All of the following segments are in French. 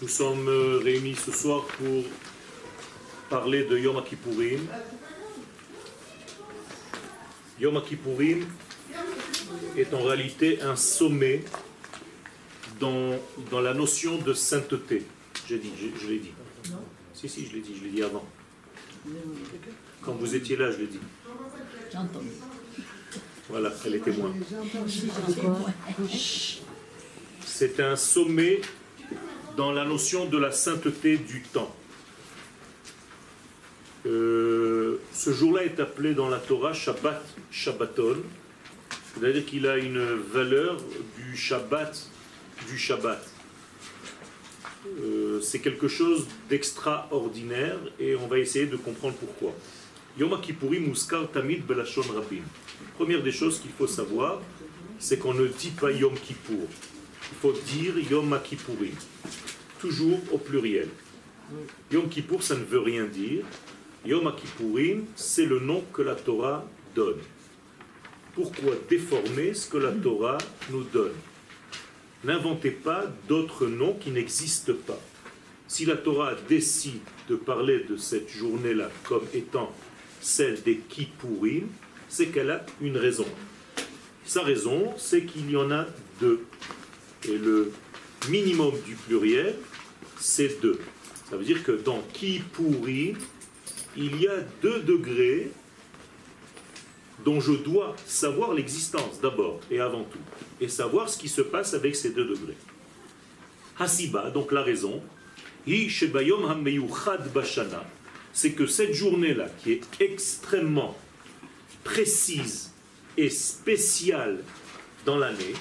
Nous sommes réunis ce soir pour parler de Yom Kippourim. Yom Kippourim est en réalité un sommet dans la notion de sainteté. Je l'ai dit. Si, je l'ai dit avant. Quand vous étiez là, je l'ai dit. J'entends. Voilà, elle est témoin. C'est un sommet dans la notion de la sainteté du temps. Ce jour-là est appelé dans la Torah Shabbat Shabbaton, c'est-à-dire qu'il a une valeur du Shabbat du Shabbat. C'est quelque chose d'extraordinaire et on va essayer de comprendre pourquoi. Yom Kippourim Muskar Tamid Belashon Rabim. Première des choses qu'il faut savoir, c'est qu'on ne dit pas Yom Kippour. Il faut dire Yom Kippourim. Toujours au pluriel. Yom Kippour, ça ne veut rien dire. Yom Kippourim, c'est le nom que la Torah donne. Pourquoi déformer ce que la Torah nous donne? N'inventez pas d'autres noms qui n'existent pas. Si la Torah décide de parler de cette journée-là comme étant celle des Kippourim, c'est qu'elle a une raison. Sa raison, c'est qu'il y en a deux. Et le minimum du pluriel, c'est deux. Ça veut dire que dans Kippourim, il y a 2 degrés dont je dois savoir l'existence d'abord et avant tout, et savoir ce qui se passe avec ces 2 degrés. Hasiba, donc la raison, c'est que cette journée-là, qui est extrêmement précise et spéciale dans l'année,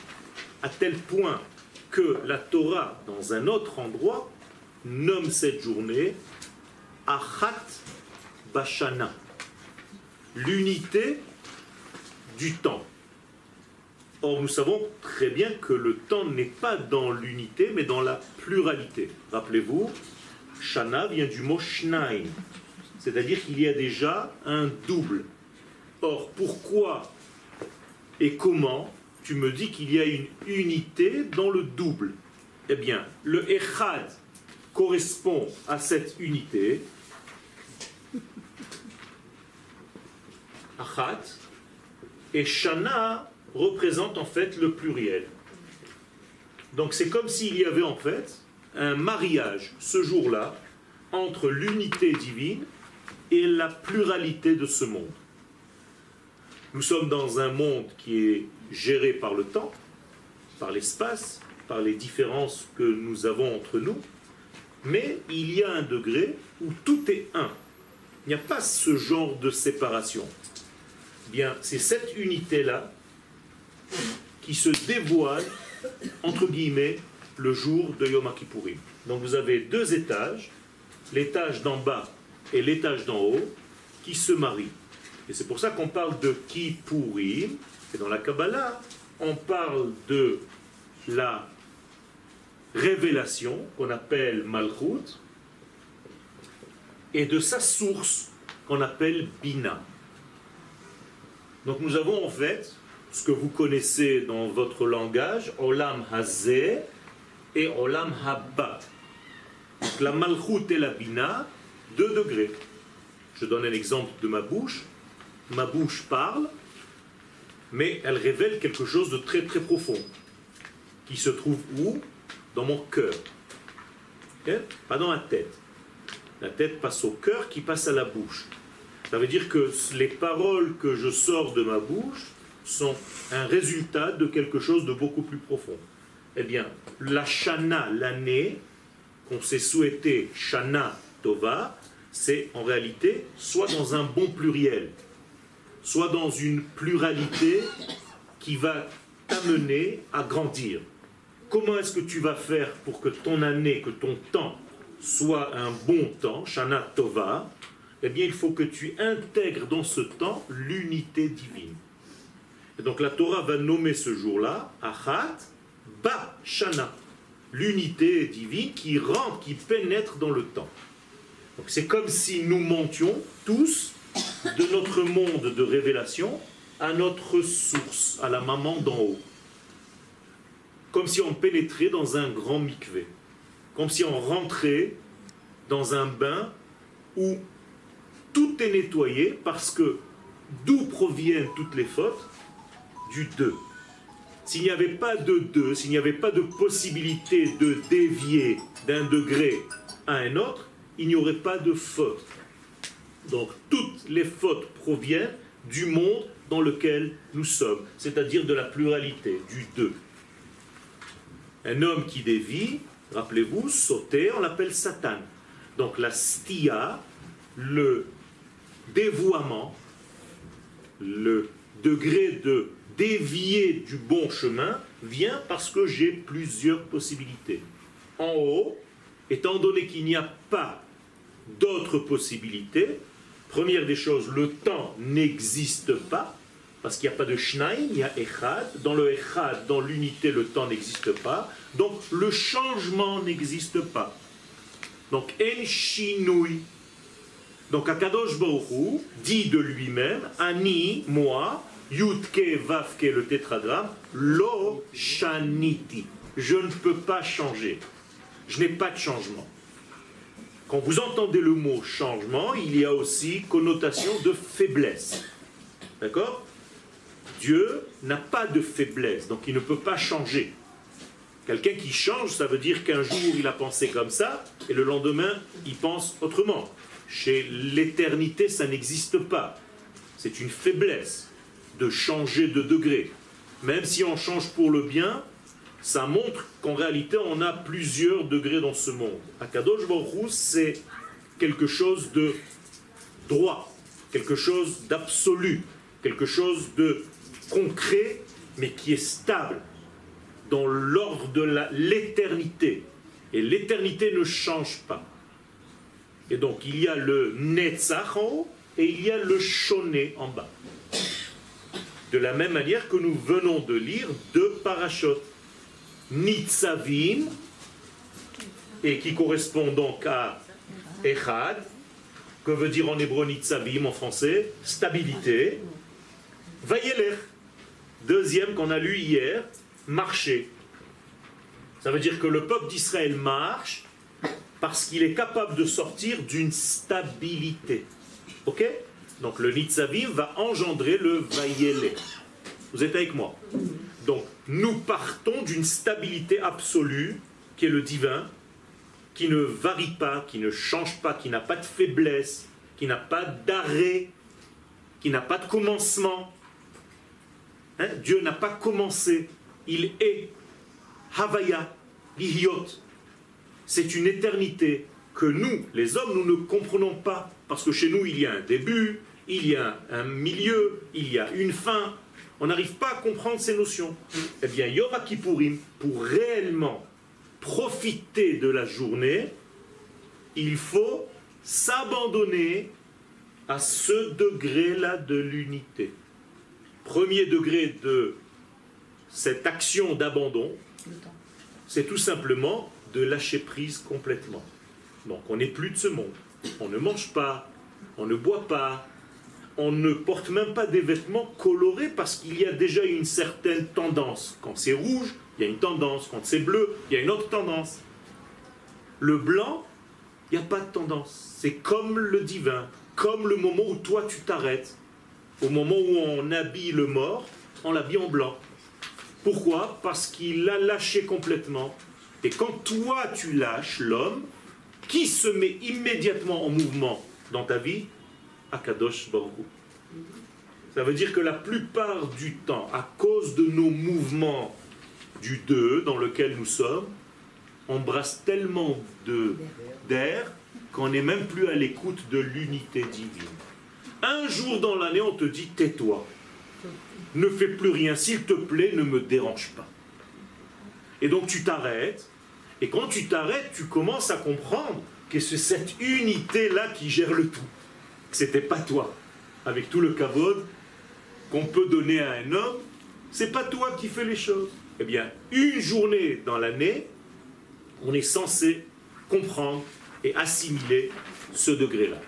à tel point que la Torah, dans un autre endroit, nomme cette journée Achat Bashana, l'unité du temps. Or, nous savons très bien que le temps n'est pas dans l'unité, mais dans la pluralité. Rappelez-vous, Shana vient du mot Shnaim, c'est-à-dire qu'il y a déjà un double. Or, pourquoi et comment tu me dis qu'il y a une unité dans le double? Eh bien, le Echad correspond à cette unité, Achat, et Shana représente en fait le pluriel. Donc c'est comme s'il y avait en fait un mariage ce jour-là entre l'unité divine et la pluralité de ce monde. Nous sommes dans un monde qui est géré par le temps, par l'espace, par les différences que nous avons entre nous, mais il y a un degré où tout est un. Il n'y a pas ce genre de séparation. Bien, c'est cette unité-là qui se dévoile, entre guillemets, le jour de Yom Kippourim. Donc vous avez 2 étages, l'étage d'en bas et l'étage d'en haut, qui se marient. Et c'est pour ça qu'on parle de Kippourim, et dans la Kabbalah, on parle de la révélation, qu'on appelle Malchut, et de sa source, qu'on appelle Bina. Donc nous avons en fait ce que vous connaissez dans votre langage, Olam Hazeh et Olam Haba. Donc la Malchut et la Bina, 2 degrés. Je donne un exemple de ma bouche. Ma bouche parle, mais elle révèle quelque chose de très très profond, qui se trouve où? Dans mon cœur. Okay? Pas dans la tête. La tête passe au cœur qui passe à la bouche. Ça veut dire que les paroles que je sors de ma bouche sont un résultat de quelque chose de beaucoup plus profond. Eh bien, la Shana, l'année, qu'on s'est souhaité Shana Tova, c'est en réalité soit dans un bon pluriel, soit dans une pluralité qui va t'amener à grandir. Comment est-ce que tu vas faire pour que ton année, que ton temps soit un bon temps, Shana Tova? Eh bien, il faut que tu intègres dans ce temps l'unité divine. Et donc la Torah va nommer ce jour-là Achat Ba Shana, l'unité divine qui rentre, qui pénètre dans le temps. Donc c'est comme si nous montions tous de notre monde de révélation à notre source, à la maman d'en haut. comme si on pénétrait dans un grand mikvé, comme si on rentrait dans un bain où tout est nettoyé, parce que d'où proviennent toutes les fautes? Du 2. S'il n'y avait pas de 2, s'il n'y avait pas de possibilité de dévier d'un degré à un autre, il n'y aurait pas de faute. Donc toutes les fautes proviennent du monde dans lequel nous sommes, c'est-à-dire de la pluralité, du 2. Un homme qui dévie, rappelez-vous, sauter, on l'appelle Satan. Donc la stia, le dévoiement, le degré de dévier du bon chemin vient parce que j'ai plusieurs possibilités. En haut, étant donné qu'il n'y a pas d'autres possibilités, première des choses, le temps n'existe pas, parce qu'il n'y a pas de shnaim, il y a echad. Dans le echad, dans l'unité, le temps n'existe pas. Donc le changement n'existe pas. Donc en shinui. Donc Akadosh Baruch Hu dit de lui-même, Ani, moi, Yudke Vavke, le tétragramme, Lo Shaniti. Je ne peux pas changer. Je n'ai pas de changement. Quand vous entendez le mot changement, il y a aussi connotation de faiblesse. D'accord? Dieu n'a pas de faiblesse, donc il ne peut pas changer. Quelqu'un qui change, ça veut dire qu'un jour il a pensé comme ça, et le lendemain il pense autrement. Chez l'éternité, ça n'existe pas. C'est une faiblesse de changer de degré. Même si on change pour le bien, ça montre qu'en réalité, on a plusieurs degrés dans ce monde. Akadosh Baruch Hu, c'est quelque chose de droit, quelque chose d'absolu, quelque chose de concret, mais qui est stable, dans l'ordre de l'éternité. Et l'éternité ne change pas. Et donc, il y a le Netzach en haut, et il y a le Shoné en bas. De la même manière que nous venons de lire deux parachutes. Nitzavim, et qui correspond donc à Echad, que veut dire en hébreu Nitzavim en français, stabilité. Vayelech, deuxième qu'on a lu hier, marcher. Ça veut dire que le peuple d'Israël marche parce qu'il est capable de sortir d'une stabilité. Ok? Donc le Nitzavim va engendrer le Vayelech. Vous êtes avec moi? Donc, nous partons d'une stabilité absolue, qui est le divin, qui ne varie pas, qui ne change pas, qui n'a pas de faiblesse, qui n'a pas d'arrêt, qui n'a pas de commencement. Hein? Dieu n'a pas commencé, il est. Havaya, Lihyot. C'est une éternité que nous, les hommes, nous ne comprenons pas. Parce que chez nous, il y a un début, il y a un milieu, il y a une fin. On n'arrive pas à comprendre ces notions. Eh bien, Yom Kippourim, pour réellement profiter de la journée, il faut s'abandonner à ce degré-là de l'unité. Premier degré de cette action d'abandon, c'est tout simplement de lâcher prise complètement. Donc on n'est plus de ce monde. On ne mange pas, on ne boit pas, on ne porte même pas des vêtements colorés parce qu'il y a déjà une certaine tendance. Quand c'est rouge, il y a une tendance. Quand c'est bleu, il y a une autre tendance. Le blanc, il n'y a pas de tendance. C'est comme le divin, comme le moment où toi tu t'arrêtes. Au moment où on habille le mort, on l'habille en blanc. Pourquoi? Parce qu'il a lâché complètement. Et quand toi tu lâches l'homme, qui se met immédiatement en mouvement dans ta vie? Akadosh Baruch Hu. Ça veut dire que la plupart du temps, à cause de nos mouvements du 2 dans lequel nous sommes, on brasse tellement d'air qu'on n'est même plus à l'écoute de l'unité divine. Un jour dans l'année, on te dit tais-toi, ne fais plus rien, s'il te plaît, ne me dérange pas. Et donc tu t'arrêtes, et quand tu t'arrêtes, tu commences à comprendre que c'est cette unité-là qui gère le tout. Que c'était pas toi, avec tout le kavod qu'on peut donner à un homme, c'est pas toi qui fais les choses. Eh bien, une journée dans l'année, on est censé comprendre et assimiler ce degré-là.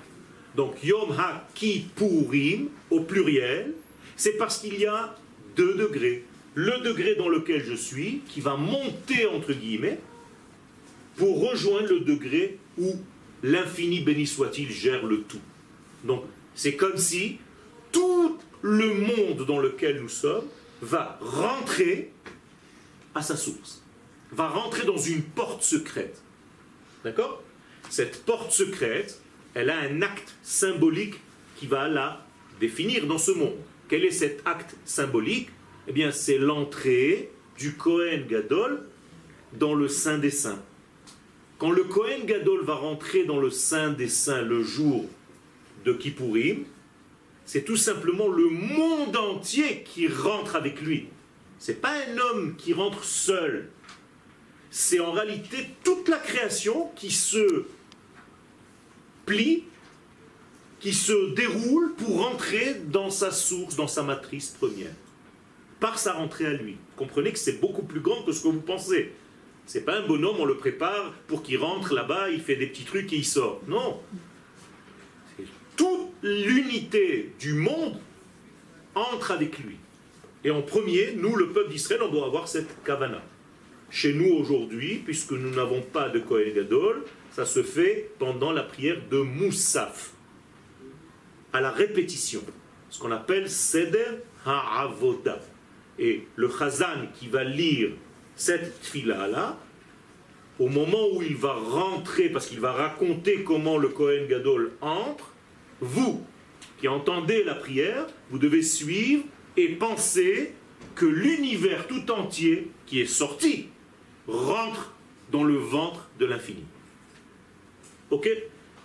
Donc, Yom HaKippourim, au pluriel, c'est parce qu'il y a 2 degrés. le degré dans lequel je suis, qui va monter entre guillemets, pour rejoindre le degré où l'infini, béni soit-il, gère le tout. Donc, c'est comme si tout le monde dans lequel nous sommes va rentrer à sa source, va rentrer dans une porte secrète. D'accord? Cette porte secrète, elle a un acte symbolique qui va la définir dans ce monde. Quel est cet acte symbolique? Eh bien, c'est l'entrée du Kohen Gadol dans le Saint des Saints. Quand le Kohen Gadol va rentrer dans le Saint des Saints le jour de Kippourim, c'est tout simplement le monde entier qui rentre avec lui. Ce n'est pas un homme qui rentre seul. C'est en réalité toute la création qui se plie, qui se déroule pour rentrer dans sa source, dans sa matrice première. Par sa rentrée à lui. Comprenez que c'est beaucoup plus grand que ce que vous pensez. C'est pas un bonhomme, on le prépare pour qu'il rentre là-bas, il fait des petits trucs et il sort. Non. Toute l'unité du monde entre avec lui. Et en premier, nous, le peuple d'Israël, on doit avoir cette kavana. Chez nous aujourd'hui, puisque nous n'avons pas de Kohen Gadol, ça se fait pendant la prière de Moussaf, à la répétition, ce qu'on appelle Seder Ha'avoda. Et le Chazan qui va lire cette tfila-là, au moment où il va rentrer, parce qu'il va raconter comment le Kohen Gadol entre, vous qui entendez la prière, vous devez suivre et penser que l'univers tout entier qui est sorti rentre dans le ventre de l'infini. Ok?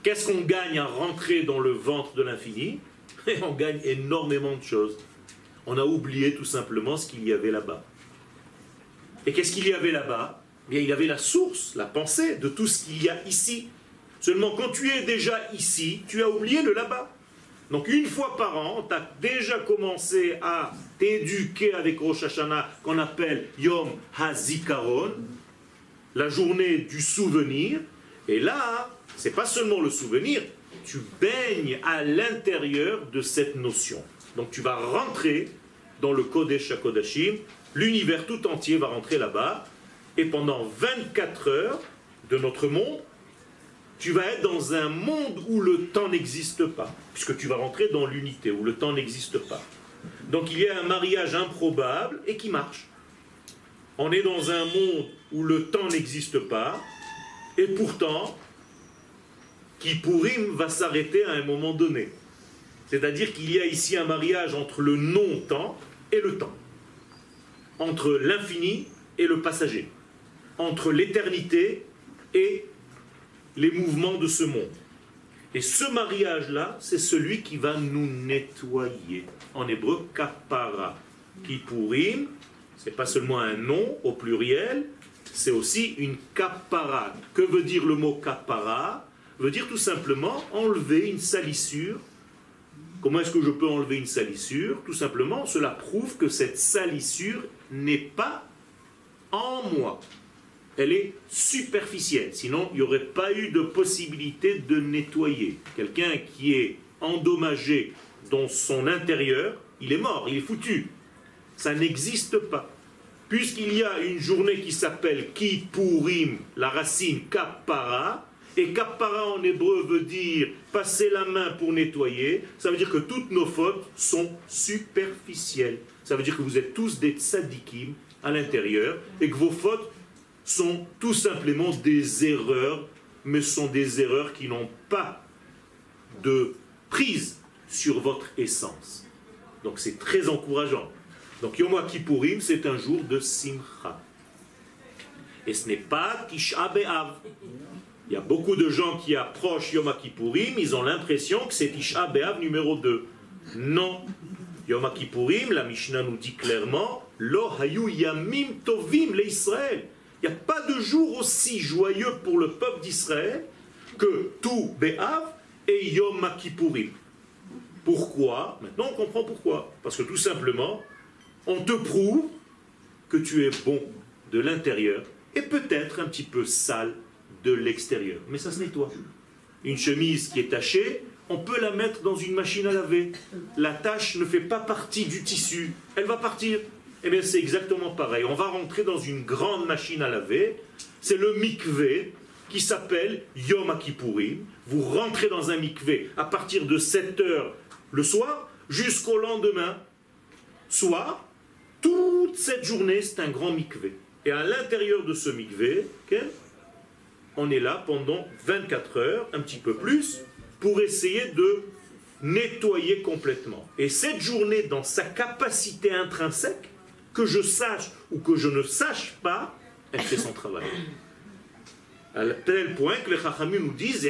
Qu'est-ce qu'on gagne à rentrer dans le ventre de l'infini? On gagne énormément de choses. On a oublié tout simplement ce qu'il y avait là-bas. Et qu'est-ce qu'il y avait là-bas? Bien, il y avait la source, la pensée de tout ce qu'il y a ici. Seulement, quand tu es déjà ici, tu as oublié le là-bas. Donc, une fois par an, tu as déjà commencé à t'éduquer avec Rosh Hashanah, qu'on appelle Yom HaZikaron, la journée du souvenir. Et là, c'est pas seulement le souvenir, tu baignes à l'intérieur de cette notion. Donc, tu vas rentrer dans le Kodesh HaKodashim, l'univers tout entier va rentrer là-bas, et pendant 24 heures de notre monde, tu vas être dans un monde où le temps n'existe pas, puisque tu vas rentrer dans l'unité, où le temps n'existe pas. Donc il y a un mariage improbable et qui marche. On est dans un monde où le temps n'existe pas, et pourtant, Kippourim va s'arrêter à un moment donné. C'est-à-dire qu'il y a ici un mariage entre le non-temps et le temps, entre l'infini et le passager, entre l'éternité et les mouvements de ce monde. Et ce mariage-là, c'est celui qui va nous nettoyer. En hébreu, kapara. Kippourim, c'est pas seulement un nom au pluriel, c'est aussi une kapara. Que veut dire le mot kapara? Veut dire tout simplement enlever une salissure. Comment est-ce que je peux enlever une salissure? Tout simplement, cela prouve que cette salissure n'est pas en moi. Elle est superficielle, sinon il n'y aurait pas eu de possibilité de nettoyer. Quelqu'un qui est endommagé dans son intérieur, il est mort, il est foutu. Ça n'existe pas. Puisqu'il y a une journée qui s'appelle Kippourim, la racine Kappara, et Kappara en hébreu veut dire passer la main pour nettoyer, ça veut dire que toutes nos fautes sont superficielles. Ça veut dire que vous êtes tous des tzadikim à l'intérieur, et que vos fautes sont tout simplement des erreurs, mais sont des erreurs qui n'ont pas de prise sur votre essence. Donc c'est très encourageant. Donc Yom Kippourim, c'est un jour de Simcha. Et ce n'est pas Tisha B'Av. Il y a beaucoup de gens qui approchent Yom Kippourim, ils ont l'impression que c'est Tisha B'Av numéro 2. Non. Yom Kippourim, la Mishnah nous dit clairement, Lo hayu yamim tovim le Israël. Il n'y a pas de jour aussi joyeux pour le peuple d'Israël que tout B'Av et Yom Kippourim. Pourquoi? Maintenant on comprend pourquoi. Parce que tout simplement, on te prouve que tu es bon de l'intérieur et peut-être un petit peu sale de l'extérieur. Mais ça se nettoie. Une chemise qui est tachée, on peut la mettre dans une machine à laver. La tache ne fait pas partie du tissu. Elle va partir. Eh bien, c'est exactement pareil. On va rentrer dans une grande machine à laver. C'est le mikvé qui s'appelle Yom Kippourim. Vous rentrez dans un mikvé à partir de 7 heures le soir jusqu'au lendemain soir. Toute cette journée, c'est un grand mikvé. Et à l'intérieur de ce mikvé, on est là pendant 24 heures, un petit peu plus, pour essayer de nettoyer complètement. Et cette journée, dans sa capacité intrinsèque, que je sache ou que je ne sache pas, elle fait son travail. À tel point que les Chachamim nous disent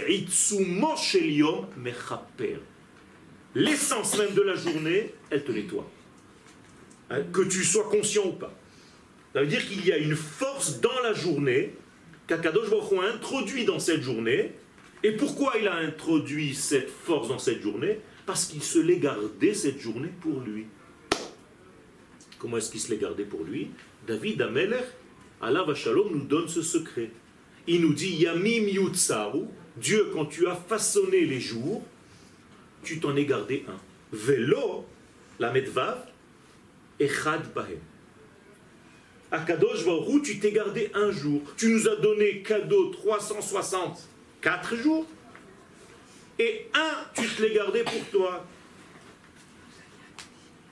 l'essence même de la journée, elle te nettoie. Que tu sois conscient ou pas. Ça veut dire qu'il y a une force dans la journée qu'Akadosh Baruch Hu a introduit dans cette journée. Et pourquoi il a introduit cette force dans cette journée? Parce qu'il se l'est gardé cette journée pour lui. Comment est-ce qu'il se l'est gardé pour lui? David Amelech, Allah Vachalom, nous donne ce secret. Il nous dit Yamim Yutsaru, Dieu, quand tu as façonné les jours, tu t'en es gardé un. Velo, la medvav, Echad Bahem. Akadosh Baruch Hu, tu t'es gardé un jour. Tu nous as donné cadeau 364 jours. Et un, tu te l'es gardé pour toi.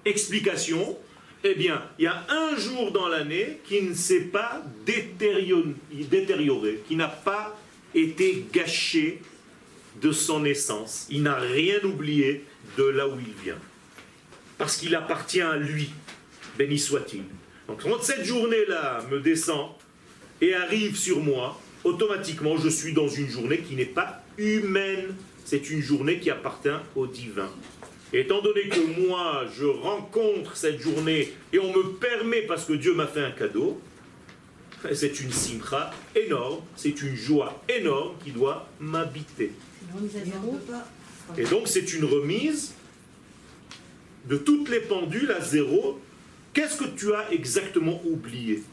Explication. Eh bien, il y a un jour dans l'année qui ne s'est pas détérioré, qui n'a pas été gâché de son essence. Il n'a rien oublié de là où il vient. Parce qu'il appartient à lui. Béni soit-il. Donc quand cette journée-là me descend et arrive sur moi, automatiquement je suis dans une journée qui n'est pas humaine. C'est une journée qui appartient au divin. Et étant donné que moi, je rencontre cette journée et on me permet, parce que Dieu m'a fait un cadeau, c'est une simcha énorme, c'est une joie énorme qui doit m'habiter. Et donc c'est une remise de toutes les pendules à zéro. Qu'est-ce que tu as exactement oublié?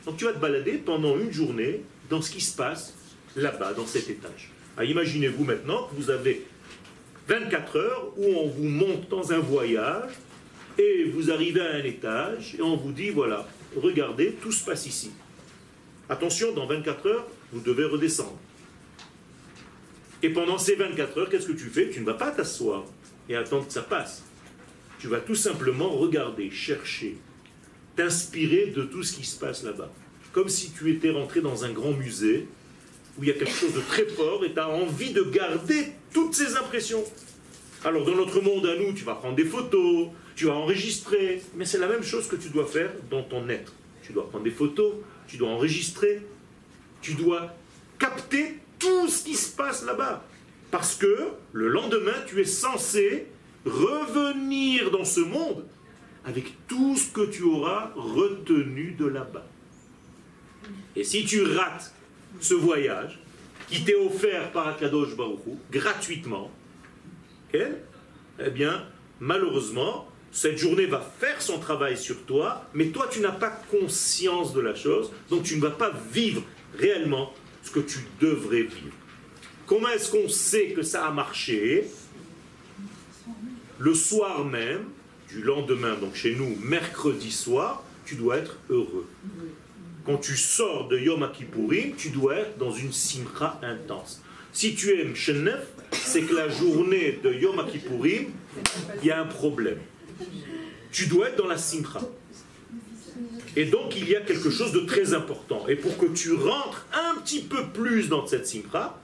Donc tu vas te balader pendant une journée dans ce qui se passe là-bas, dans cet étage. Imaginez-vous maintenant que vous avez 24 heures où on vous monte dans un voyage et vous arrivez à un étage et on vous dit voilà, regardez, tout se passe ici. Attention, dans 24 heures, vous devez redescendre. Et pendant ces 24 heures, qu'est-ce que tu fais? Tu ne vas pas t'asseoir et attendre que ça passe. Tu vas tout simplement regarder, chercher, t'inspirer de tout ce qui se passe là-bas. Comme si tu étais rentré dans un grand musée où il y a quelque chose de très fort et tu as envie de garder toutes ces impressions. Alors dans notre monde à nous, tu vas prendre des photos, tu vas enregistrer, mais c'est la même chose que tu dois faire dans ton être. Tu dois prendre des photos, tu dois enregistrer, tu dois capter tout ce qui se passe là-bas. Parce que le lendemain, tu es censé revenir dans ce monde avec tout ce que tu auras retenu de là-bas. Et si tu rates ce voyage qui t'est offert par Akadosh Baruch Hu, gratuitement, eh bien, malheureusement, cette journée va faire son travail sur toi, mais toi, tu n'as pas conscience de la chose, donc tu ne vas pas vivre réellement ce que tu devrais vivre. Comment est-ce qu'on sait que ça a marché? Le soir même, du lendemain, donc chez nous, mercredi soir, tu dois être heureux. Quand tu sors de Yom Kippourim, tu dois être dans une simcha intense. Si tu aimes Shenef, c'est que la journée de Yom Kippourim, il y a un problème. Tu dois être dans la simcha. Et donc, il y a quelque chose de très important. Et pour que tu rentres un petit peu plus dans cette simcha,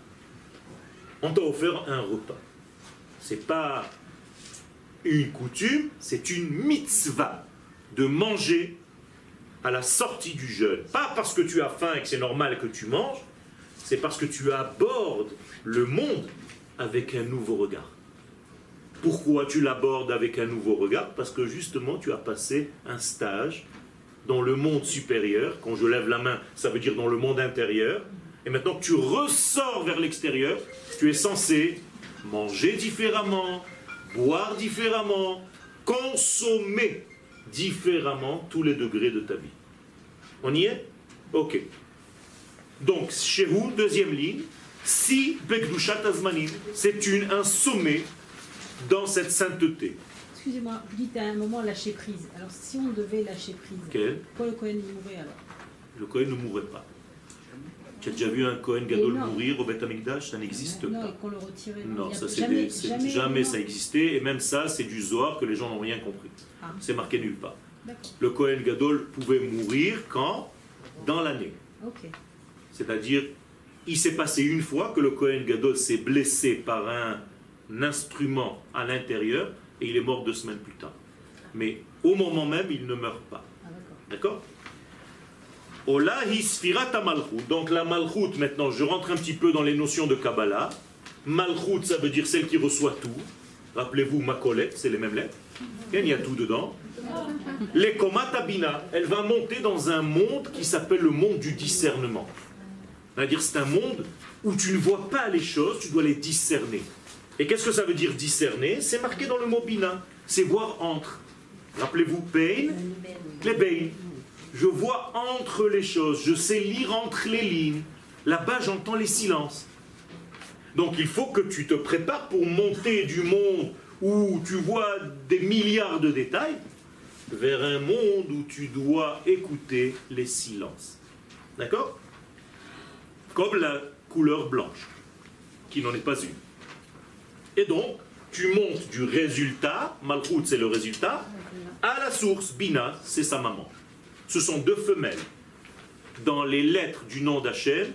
on t'a offert un repas. C'est pas une coutume, c'est une mitzvah de manger à la sortie du jeûne. Pas parce que tu as faim et que c'est normal que tu manges, c'est parce que tu abordes le monde avec un nouveau regard. Pourquoi tu l'abordes avec un nouveau regard? Parce que justement tu as passé un stage dans le monde supérieur. Quand je lève la main, ça veut dire dans le monde intérieur. Et maintenant que tu ressors vers l'extérieur, tu es censé manger différemment, boire différemment, consommer différemment tous les degrés de ta vie. On y est? Ok. Donc, chez vous, deuxième ligne, si Bekdushat Azmanim, c'est un sommet dans cette sainteté. excusez-moi, vous dites à un moment lâcher prise. Alors si on devait lâcher prise, pourquoi le Kohen mourrait alors? Le Kohen ne mourrait pas. Tu as déjà vu un Kohen Gadol mourir au Beth Amikdash? Ça n'existe pas. Et qu'on le retirait. Non, ça jamais ça existait. Et même ça, c'est du Zohar que les gens n'ont rien compris. C'est marqué nulle part. Le Kohen Gadol pouvait mourir quand? Dans l'année. C'est-à-dire, il s'est passé une fois que le Kohen Gadol s'est blessé par un instrument à l'intérieur et il est mort 2 semaines plus tard. Mais au moment même, il ne meurt pas. D'accord? Ola hisfirat malchut. Donc la malchut, maintenant, je rentre un petit peu dans les notions de Kabbalah. Malchut, ça veut dire celle qui reçoit tout. Rappelez-vous, Makolet, c'est les mêmes lettres. Il y a tout dedans. Les komatabina, elle va monter dans un monde qui s'appelle le monde du discernement. C'est-à-dire, c'est un monde où tu ne vois pas les choses, tu dois les discerner. Et qu'est-ce que ça veut dire discerner? C'est marqué dans le mot bina. C'est voir entre. Rappelez-vous, Bein, les Bein. Je vois entre les choses, je sais lire entre les lignes. Là-bas, j'entends les silences. Donc, il faut que tu te prépares pour monter du monde où tu vois des milliards de détails vers un monde où tu dois écouter les silences. D'accord? Comme la couleur blanche, qui n'en est pas une. Et donc, tu montes du résultat, Malchut c'est le résultat, à la source, Bina, c'est sa maman. Ce sont 2 femelles. Dans les lettres du nom d'Hachem,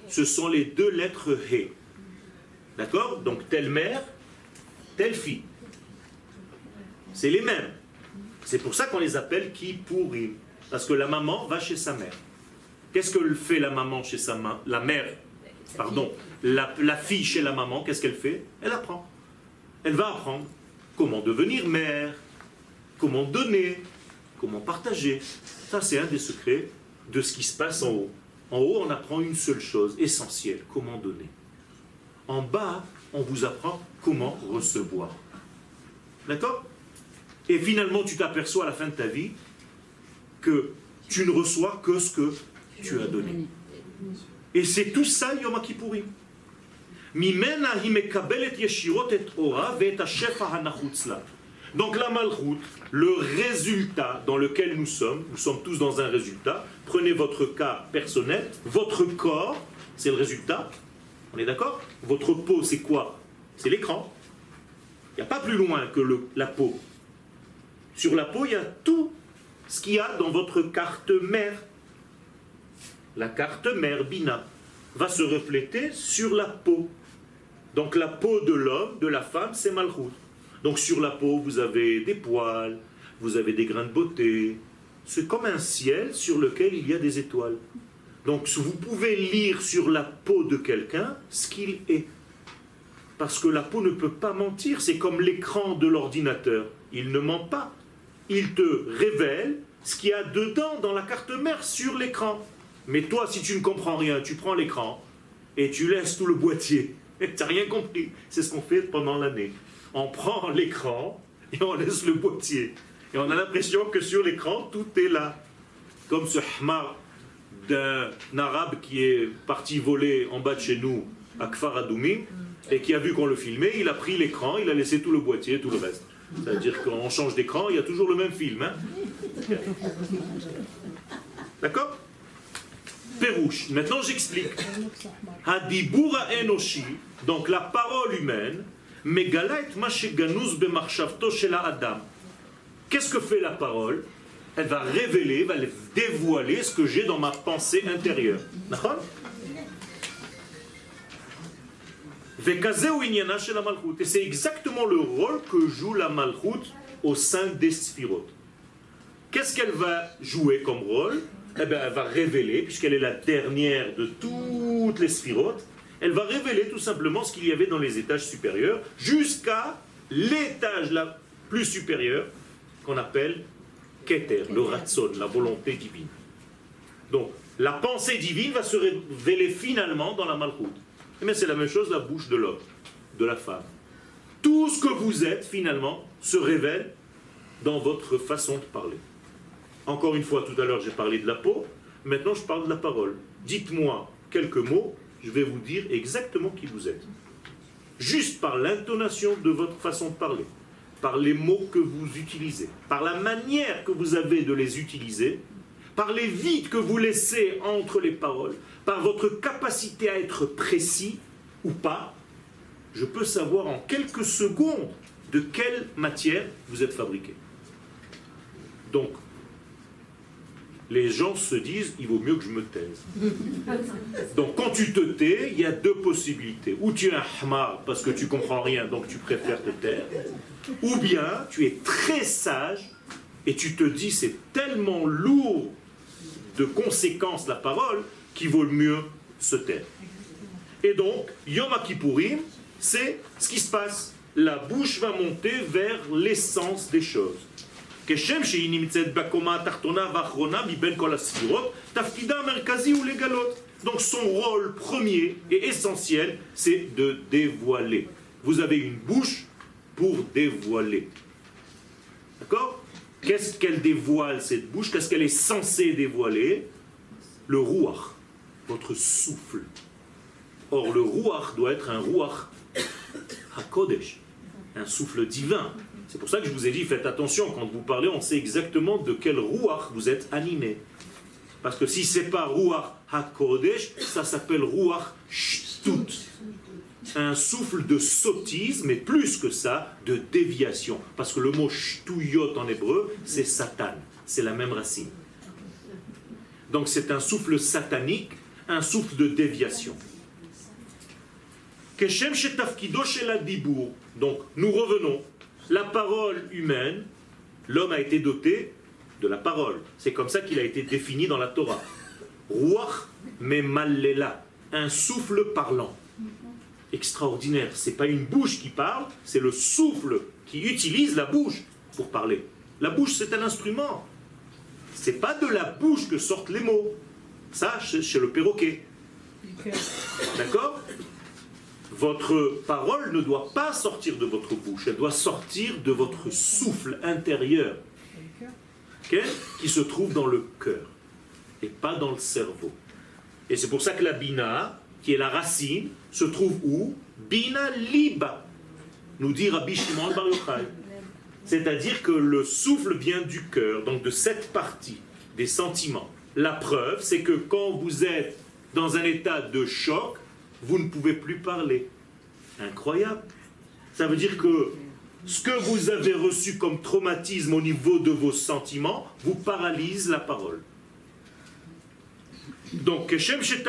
ce sont les 2 lettres He. D'accord? Donc, telle mère, telle fille. C'est les mêmes. C'est pour ça qu'on les appelle Kippourim. Parce que la maman va chez sa mère. Qu'est-ce que fait la maman chez sa mère? La mère, pardon, la fille chez la maman, qu'est-ce qu'elle fait? Elle apprend. Elle va apprendre comment devenir mère, comment donner, comment partager. Ça, c'est un des secrets de ce qui se passe en haut. En haut, on apprend une seule chose, essentielle, comment donner. En bas, on vous apprend comment recevoir. D'accord? Et finalement, tu t'aperçois à la fin de ta vie que tu ne reçois que ce que tu as donné. Et c'est tout ça, Yom Kippourim. Donc la malchut, le résultat dans lequel nous sommes tous dans un résultat. Prenez votre cas personnel, votre corps, c'est le résultat. On est d'accord? Votre peau, c'est quoi? C'est l'écran. Il n'y a pas plus loin que la peau. Sur la peau, il y a tout ce qu'il y a dans votre carte mère. La carte mère, Bina, va se refléter sur la peau. Donc la peau de l'homme, de la femme, c'est Malchut. Donc sur la peau, vous avez des poils, vous avez des grains de beauté. C'est comme un ciel sur lequel il y a des étoiles. Donc vous pouvez lire sur la peau de quelqu'un ce qu'il est. Parce que la peau ne peut pas mentir, c'est comme l'écran de l'ordinateur. Il ne ment pas. Il te révèle ce qu'il y a dedans dans la carte mère sur l'écran. Mais toi, si tu ne comprends rien, tu prends l'écran et tu laisses tout le boîtier. Tu n'as rien compris. C'est ce qu'on fait pendant l'année. On prend l'écran et on laisse le boîtier. Et on a l'impression que sur l'écran, tout est là. Comme ce hmar d'un arabe qui est parti voler en bas de chez nous, à Kfar Adoumim, et qui a vu qu'on le filmait, il a pris l'écran, il a laissé tout le boîtier, tout le reste. C'est-à-dire qu'on change d'écran, il y a toujours le même film. Hein. D'accord? Pérouche. Maintenant j'explique. Hadibura enoshi, donc la parole humaine, megala et masheganuz bemarchavto shela adam. Qu'est-ce que fait la parole? Elle va révéler, va dévoiler ce que j'ai dans ma pensée intérieure. D'accord? Et c'est exactement le rôle que joue la Malchut au sein des Sphirot. Qu'est-ce qu'elle va jouer comme rôle? Eh bien, elle va révéler, puisqu'elle est la dernière de toutes les Sphirot, elle va révéler tout simplement ce qu'il y avait dans les étages supérieurs, jusqu'à l'étage la plus supérieure, qu'on appelle Keter, le Ratzon, la volonté divine. Donc, la pensée divine va se révéler finalement dans la Malchut. Mais c'est la même chose, la bouche de l'homme, de la femme. Tout ce que vous êtes, finalement, se révèle dans votre façon de parler. Encore une fois, tout à l'heure, j'ai parlé de la peau. Maintenant, je parle de la parole. Dites-moi quelques mots, je vais vous dire exactement qui vous êtes. Juste par l'intonation de votre façon de parler. par les mots que vous utilisez, par la manière que vous avez de les utiliser, par les vides que vous laissez entre les paroles, par votre capacité à être précis ou pas, je peux savoir en quelques secondes de quelle matière vous êtes fabriqué. Donc, les gens se disent, il vaut mieux que je me taise. Donc quand tu te tais, il y a deux possibilités. Ou tu es un hamar parce que tu comprends rien, donc tu préfères te taire. Ou bien tu es très sage et tu te dis, c'est tellement lourd de conséquences la parole qu'il vaut mieux se taire. Et donc, Yom Kippourim, c'est ce qui se passe. La bouche va monter vers l'essence des choses. Donc son rôle premier et essentiel, c'est de dévoiler. Vous avez une bouche pour dévoiler. D'accord? Qu'est-ce qu'elle dévoile, cette bouche? Qu'est-ce qu'elle est censée dévoiler? Le rouach, votre souffle. Or, le rouach doit être un rouach hakodesh, un souffle divin. C'est pour ça que je vous ai dit, faites attention, quand vous parlez, on sait exactement de quel rouach vous êtes animé. Parce que si ce n'est pas rouach hakodesh, ça s'appelle rouach shtut. Un souffle de sottise, mais plus que ça, de déviation. Parce que le mot shtuyot en hébreu, c'est Satan. C'est la même racine. Donc c'est un souffle satanique, un souffle de déviation. Keshem shetafkido shel dibour. Donc nous revenons. La parole humaine, l'homme a été doté de la parole. C'est comme ça qu'il a été défini dans la Torah. Ruach memallela, un souffle parlant. Extraordinaire. C'est pas une bouche qui parle, c'est le souffle qui utilise la bouche pour parler. La bouche, c'est un instrument. C'est pas de la bouche que sortent les mots. Ça, chez le perroquet. D'accord? Votre parole ne doit pas sortir de votre bouche, elle doit sortir de votre souffle intérieur, okay, qui se trouve dans le cœur, et pas dans le cerveau. Et c'est pour ça que la bina, qui est la racine, se trouve où? Bina liba, nous dit Rabbi Shimon Bar Yochai. C'est-à-dire que le souffle vient du cœur, donc de cette partie des sentiments. La preuve, c'est que quand vous êtes dans un état de choc, vous ne pouvez plus parler. Incroyable. Ça veut dire que ce que vous avez reçu comme traumatisme au niveau de vos sentiments vous paralyse la parole. Donc, l'essentiel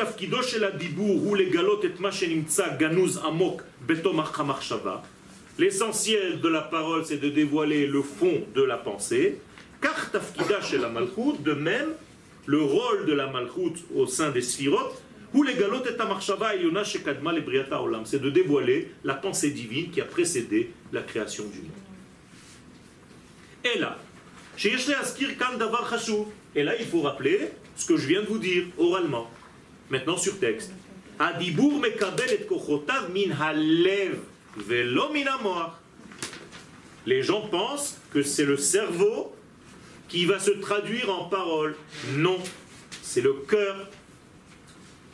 de la parole, c'est de dévoiler le fond de la pensée. Car tafkida chez la malchout, de même, le rôle de la malchout au sein des sphirotes, c'est de dévoiler la pensée divine qui a précédé la création du monde. Et là, il faut rappeler ce que je viens de vous dire oralement, maintenant sur texte. Les gens pensent que c'est le cerveau qui va se traduire en parole. Non, c'est le cœur.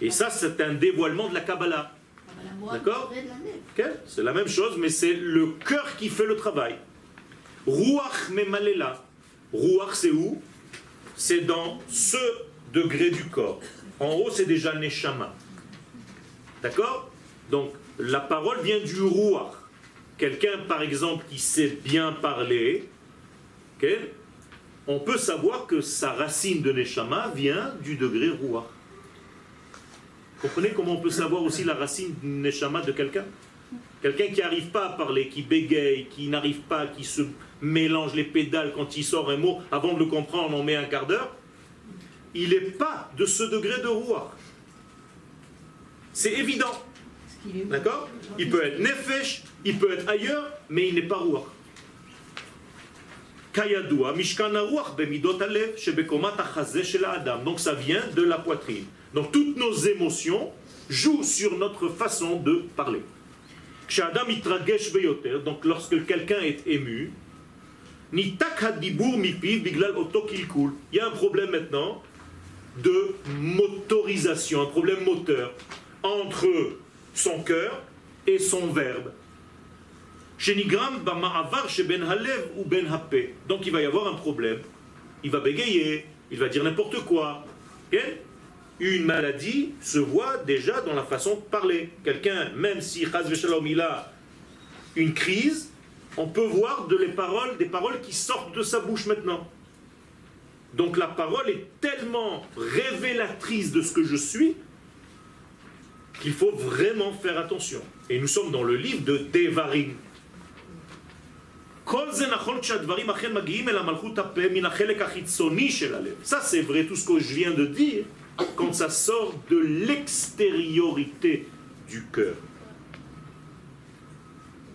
Et ça, c'est un dévoilement de la Kabbalah. D'accord? Okay? C'est la même chose, mais c'est le cœur qui fait le travail. Ruach memalela. Ruach, c'est où? C'est dans ce degré du corps. En haut, c'est déjà Neshama. D'accord? Donc, la parole vient du Ruach. Quelqu'un, par exemple, qui sait bien parler, okay, on peut savoir que sa racine de Neshama vient du degré Ruach. Vous comprenez comment on peut savoir aussi la racine du Neshama de quelqu'un? Quelqu'un qui n'arrive pas à parler, qui bégaye, qui n'arrive pas, qui se mélange les pédales quand il sort un mot, avant de le comprendre, on met un quart d'heure. Il n'est pas de ce degré de Ruach. C'est évident. D'accord? Il peut être Nefesh, il peut être ailleurs, mais il n'est pas Ruach. Donc ça vient de la poitrine. Donc toutes nos émotions jouent sur notre façon de parler. Donc lorsque quelqu'un est ému, il y a un problème maintenant de motorisation, un problème moteur entre son cœur et son verbe. Shenigram ba'ma'avar sheben halev ou ben hape. Donc il va y avoir un problème. Il va bégayer, il va dire n'importe quoi. Okay? Une maladie se voit déjà dans la façon de parler. Quelqu'un, même si chas v'shalom il a une crise, on peut voir des paroles qui sortent de sa bouche maintenant. Donc la parole est tellement révélatrice de ce que je suis qu'il faut vraiment faire attention. Et nous sommes dans le livre de Devarim. Ça c'est vrai tout ce que je viens de dire quand ça sort de l'extériorité du cœur.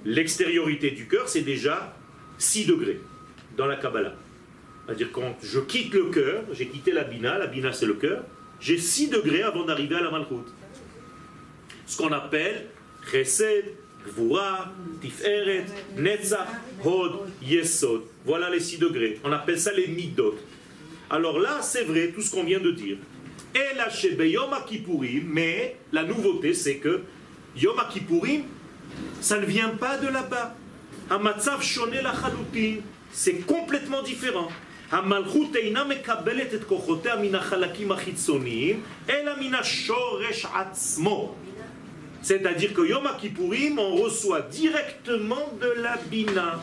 L'extériorité du cœur c'est déjà 6 degrés dans la Kabbalah. C'est-à-dire quand je quitte le cœur, j'ai quitté la bina c'est le cœur, j'ai 6 degrés avant d'arriver à la malchut. Ce qu'on appelle chesed, gvura, tiferet, netzach, hod, yesod. Voilà les 6 degrés. On appelle ça les midot. Alors là, c'est vrai, tout ce qu'on vient de dire. Et là, chez Yom Kippourim, mais la nouveauté, c'est que Yom Kippourim, ça ne vient pas de là-bas. Hamatzav shone lachalutin, c'est complètement différent. Hamalchut eina mekabelet et kochotea min hachalakim hachitzoniyim, ela min hashoresh atzmo. C'est-à-dire que Yom Kippourim, on reçoit directement de la bina.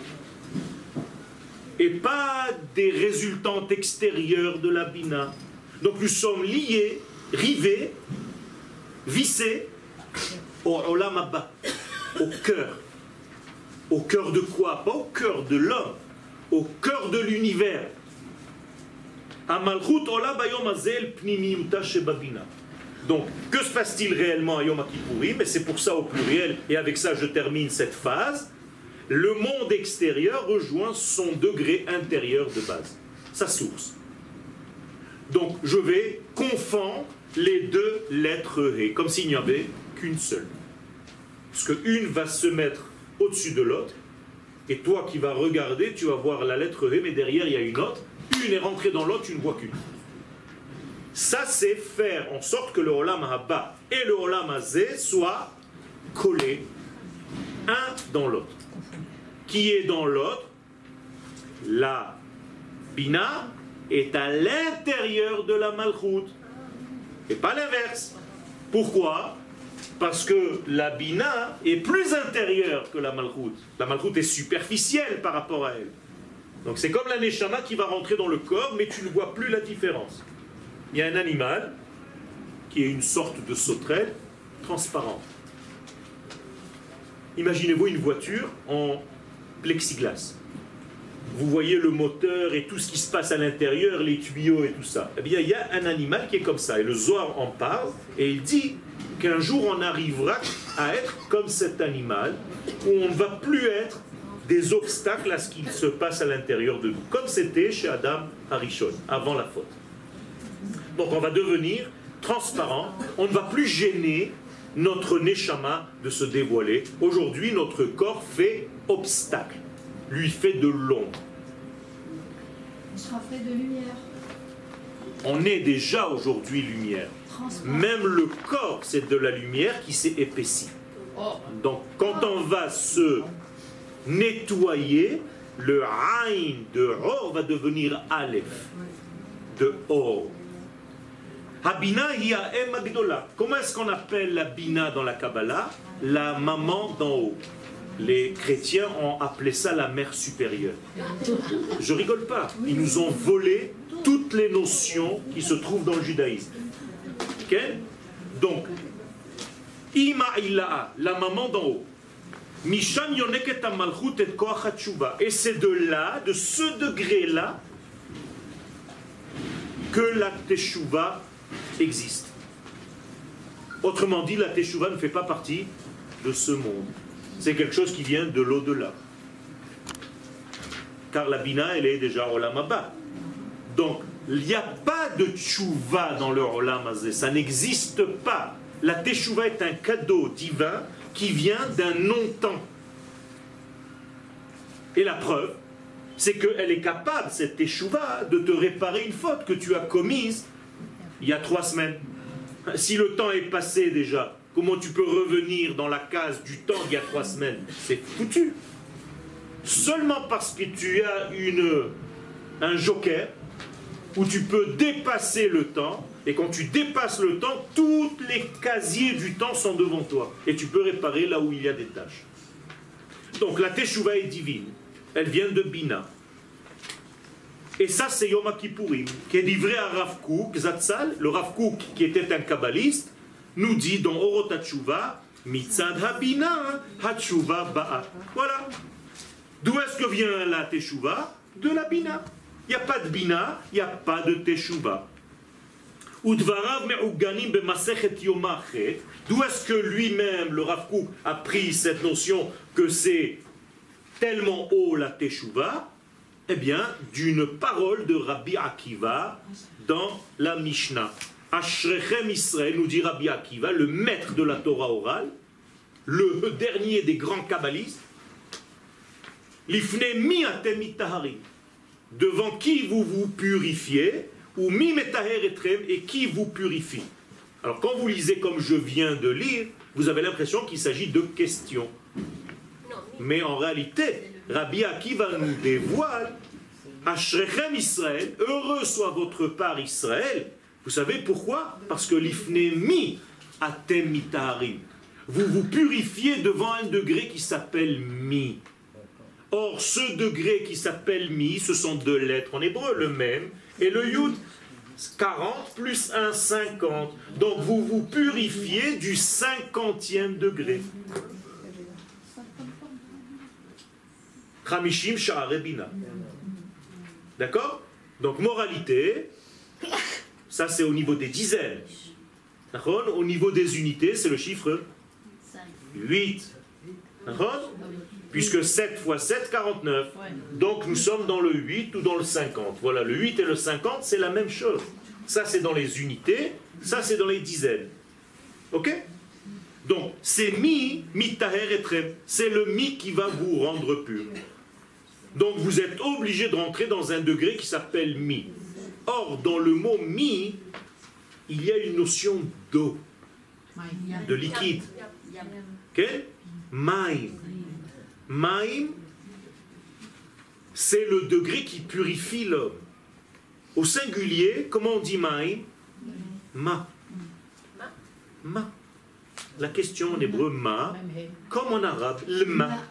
Et pas des résultantes extérieures de la bina. Donc nous sommes liés, rivés, vissés au olam haba, au cœur. Au cœur de quoi? Pas au cœur de l'homme, au cœur de l'univers. Amalchut ola bayom hazel pnimiyuta shebabina. Donc, que se passe-t-il réellement à Yom Kippourim? Et c'est pour ça au pluriel, et avec ça je termine cette phase. Le monde extérieur rejoint son degré intérieur de base, sa source. Donc, je vais confondre les deux lettres He, comme s'il n'y avait qu'une seule. Parce qu'une va se mettre au-dessus de l'autre, et toi qui vas regarder, tu vas voir la lettre He, mais derrière il y a une autre. Une est rentrée dans l'autre, tu ne vois qu'une. Ça, c'est faire en sorte que le Olam Haba et le Olam Hazé soient collés un dans l'autre. Qui est dans l'autre? La Bina est à l'intérieur de la Malchut. Et pas l'inverse. Pourquoi? Parce que la Bina est plus intérieure que la Malchut. La Malchut est superficielle par rapport à elle. Donc c'est comme la Neshama qui va rentrer dans le corps, mais tu ne vois plus la différence. Il y a un animal qui est une sorte de sauterelle transparente. Imaginez-vous une voiture en plexiglas. Vous voyez le moteur et tout ce qui se passe à l'intérieur, les tuyaux et tout ça. Eh bien, il y a un animal qui est comme ça. Et le Zohar en parle et il dit qu'un jour on arrivera à être comme cet animal où on ne va plus être des obstacles à ce qui se passe à l'intérieur de nous. Comme c'était chez Adam Harishon, avant la faute. Donc on va devenir transparent, on ne va plus gêner notre Neshama de se dévoiler. Aujourd'hui, notre corps fait obstacle, lui fait de l'ombre. On sera fait de lumière. On est déjà aujourd'hui lumière. Même le corps, c'est de la lumière qui s'est épaissie. Donc quand on va se nettoyer, le Aïn de Or va devenir Aleph de Or. Habina hiya em agdola. Comment est-ce qu'on appelle la Bina dans la Kabbalah? La maman d'en haut. Les chrétiens ont appelé ça la mère supérieure. Je rigole pas. Ils nous ont volé toutes les notions qui se trouvent dans le judaïsme. Okay? Donc, Ima Ila'a, la maman d'en haut. Mishan yoneket malchut et koach hatshuva. Et c'est de là, de ce degré-là, que la teshuva existe. Autrement dit, la teshuva ne fait pas partie de ce monde. C'est quelque chose qui vient de l'au-delà. Car la bina, elle est déjà olam haba. Donc, il n'y a pas de teshuva dans le olam hazé. Ça n'existe pas. La teshuva est un cadeau divin qui vient d'un non-temps. Et la preuve, c'est qu'elle est capable, cette teshuva, de te réparer une faute que tu as commise il y a 3 semaines. Si le temps est passé déjà, comment tu peux revenir dans la case du temps d'il y a 3 semaines? C'est foutu. seulement parce que tu as un joker où tu peux dépasser le temps, et quand tu dépasses le temps, tous les casiers du temps sont devant toi, et tu peux réparer là où il y a des tâches. Donc la Teshuvah est divine, elle vient de Bina. Et ça c'est Yom Kippourim, qui est livré à Rav Kook, Zatzal, le Rav Kook qui était un kabbaliste, nous dit dans Orot HaTeshuvah, Mitzad Habina, HaTeshuvah Ba'a. Voilà. D'où est-ce que vient la Teshuvah? De la Bina. Il n'y a pas de Bina, il n'y a pas de Teshuvah. D'où est-ce que lui-même, le Rav Kook, a pris cette notion que c'est tellement haut la Teshuvah? Eh bien, d'une parole de Rabbi Akiva dans la Mishnah. Ashrechem Israël, nous dit Rabbi Akiva, le maître de la Torah orale, le dernier des grands kabbalistes. Lifne mi atem mitaharim. Devant qui vous vous purifiez, ou mi metaher etrem, et qui vous purifie. Alors quand vous lisez comme je viens de lire, vous avez l'impression qu'il s'agit de questions. Mais en réalité, Rabbi Akiva nous dévoile, Ashrechem Israël, heureux soit votre part Israël. Vous savez pourquoi? Parce que l'ifne mi atem mitaharim. Vous vous purifiez devant un degré qui s'appelle mi. Or, ce degré qui s'appelle mi, ce sont deux lettres en hébreu, le même, et le yud, 40 plus 1, 50. Donc vous vous purifiez du 50e degré. Chamishim sha'arei bina. D'accord? Donc moralité, ça c'est au niveau des dizaines. D'accord? Au niveau des unités, c'est le chiffre 8. D'accord? Puisque 7 fois 7, 49. Donc nous sommes dans le 8 ou dans le 50. Voilà, le 8 et le 50, c'est la même chose. Ça c'est dans les unités, ça c'est dans les dizaines. Ok? Donc c'est mi taher etrem. C'est le mi qui va vous rendre pur. Donc vous êtes obligé de rentrer dans un degré qui s'appelle mi. Or, dans le mot mi, il y a une notion d'eau, de liquide. Ok? Maïm. Maïm, c'est le degré qui purifie l'homme. Au singulier, comment on dit maïm? Ma. Ma. La question en hébreu, ma, comme en arabe, le ma.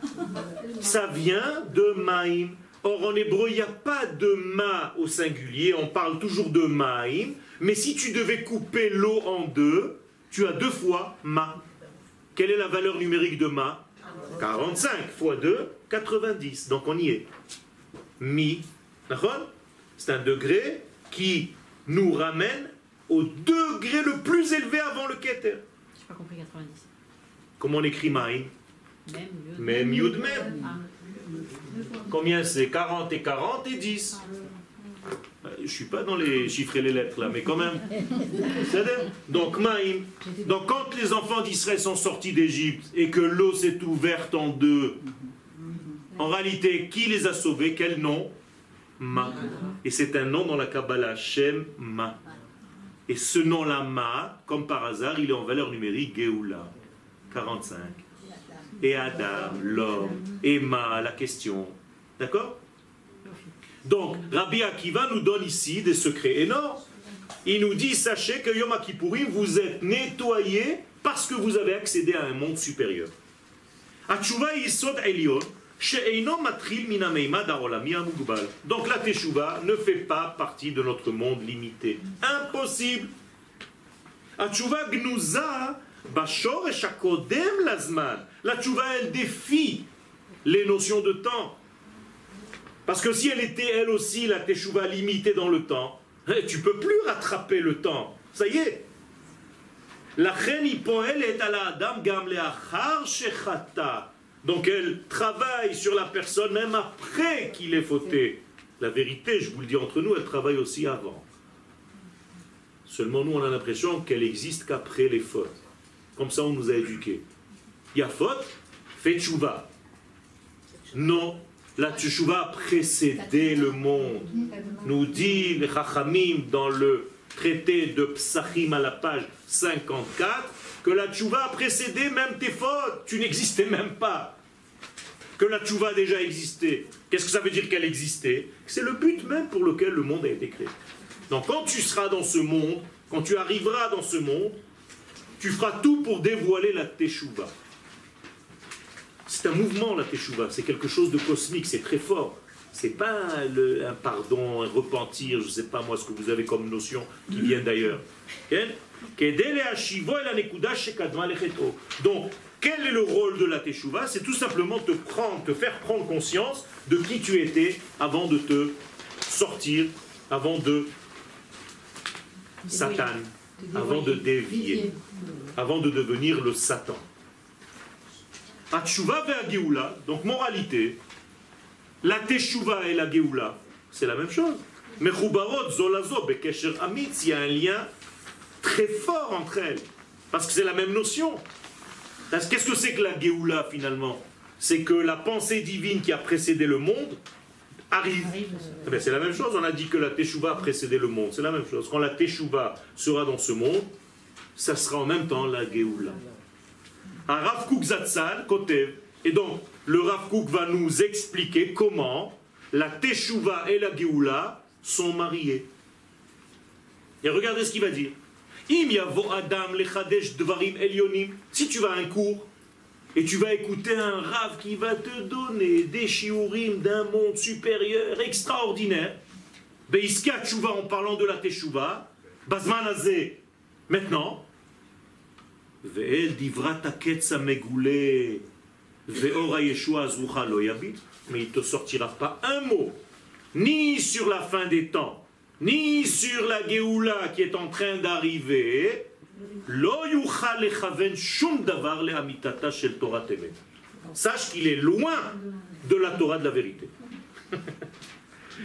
Ça vient de maïm. Or, en hébreu, il n'y a pas de ma au singulier, on parle toujours de maïm, mais si tu devais couper l'eau en deux, tu as deux fois ma. Quelle est la valeur numérique de ma? 45 fois 2, 90. Donc on y est. Mi. C'est un degré qui nous ramène au degré le plus élevé avant le Keter. Je n'ai pas compris 90. Comment on écrit Maïm? Même Yud Mem. Combien c'est? 40 et 40 et 10. Je ne suis pas dans les chiffres et les lettres là, mais quand même. Donc Maïm. Donc quand les enfants d'Israël sont sortis d'Égypte et que l'eau s'est ouverte en deux, en réalité, qui les a sauvés? Quel nom? Ma. Et c'est un nom dans la Kabbalah, Shem Ma. Et ce nom-là, Ma, comme par hasard, il est en valeur numérique Géoula, 45. Et Adam, l'homme, et Ma, la question. D'accord? Donc, Rabbi Akiva nous donne ici des secrets énormes. Il nous dit, sachez que Yom Kippourim, vous êtes nettoyés parce que vous avez accédé à un monde supérieur. Atchouva yisod elyon, she'eino matril min hameimad ha'olami hamugbal. Donc la Teshuvah ne fait pas partie de notre monde limité. Impossible. Atchouva gnuza bashoresh hakodem lazman. La Teshuvah, elle défie les notions de temps. Parce que si elle était elle aussi, la Teshuvah, limitée dans le temps, tu ne peux plus rattraper le temps. Ça y est. Donc elle travaille sur la personne même après qu'il ait fauté. La vérité, je vous le dis entre nous, elle travaille aussi avant. Seulement nous, on a l'impression qu'elle existe qu'après les fautes. Comme ça, on nous a éduqués. Il y a faute, fais tchouva. Non. La teshuvah a précédé le monde. Nous dit les Chachamim dans le traité de Psachim à la page 54 que la teshuvah a précédé même tes fautes. Tu n'existais même pas. que la tchouva a déjà existé. Qu'est-ce que ça veut dire qu'elle existait? C'est le but même pour lequel le monde a été créé. Donc quand tu seras dans ce monde, quand tu arriveras dans ce monde, tu feras tout pour dévoiler la teshuva. C'est un mouvement, la teshuva, c'est quelque chose de cosmique, c'est très fort. C'est pas un pardon, un repentir, je ne sais pas moi ce que vous avez comme notion qui vient d'ailleurs. Donc, quel est le rôle de la teshuva? C'est tout simplement te faire prendre conscience de qui tu étais avant de te sortir, avant de Satan, avant de dévier, avant de devenir le Satan. Teshuva ve Géoula, donc moralité, la teshuva et la Géoula, c'est la même chose. Mechubarot zolazo bekesher amitz, il y a un lien très fort entre elles, parce que c'est la même notion. Qu'est-ce que c'est que la Géoula finalement? C'est que la pensée divine qui a précédé le monde arrive. Eh bien, c'est la même chose, on a dit que la teshuva a précédé le monde, c'est la même chose. Quand la teshuva sera dans ce monde, ça sera en même temps la Géoula. Un Rav Kook Zatzal, Kotev, et donc le Rav Kook va nous expliquer comment la teshuva et la Géoula sont mariées. Et regardez ce qu'il va dire. Si tu vas à un cours et tu vas écouter un Rav qui va te donner des shiurim d'un monde supérieur, extraordinaire, Beiska Tshuva en parlant de la teshuva, Bazman Azé, maintenant, mais il ne te sortira pas un mot, ni sur la fin des temps, ni sur la Géoula qui est en train d'arriver. Sache qu'il est loin de la Torah de la vérité.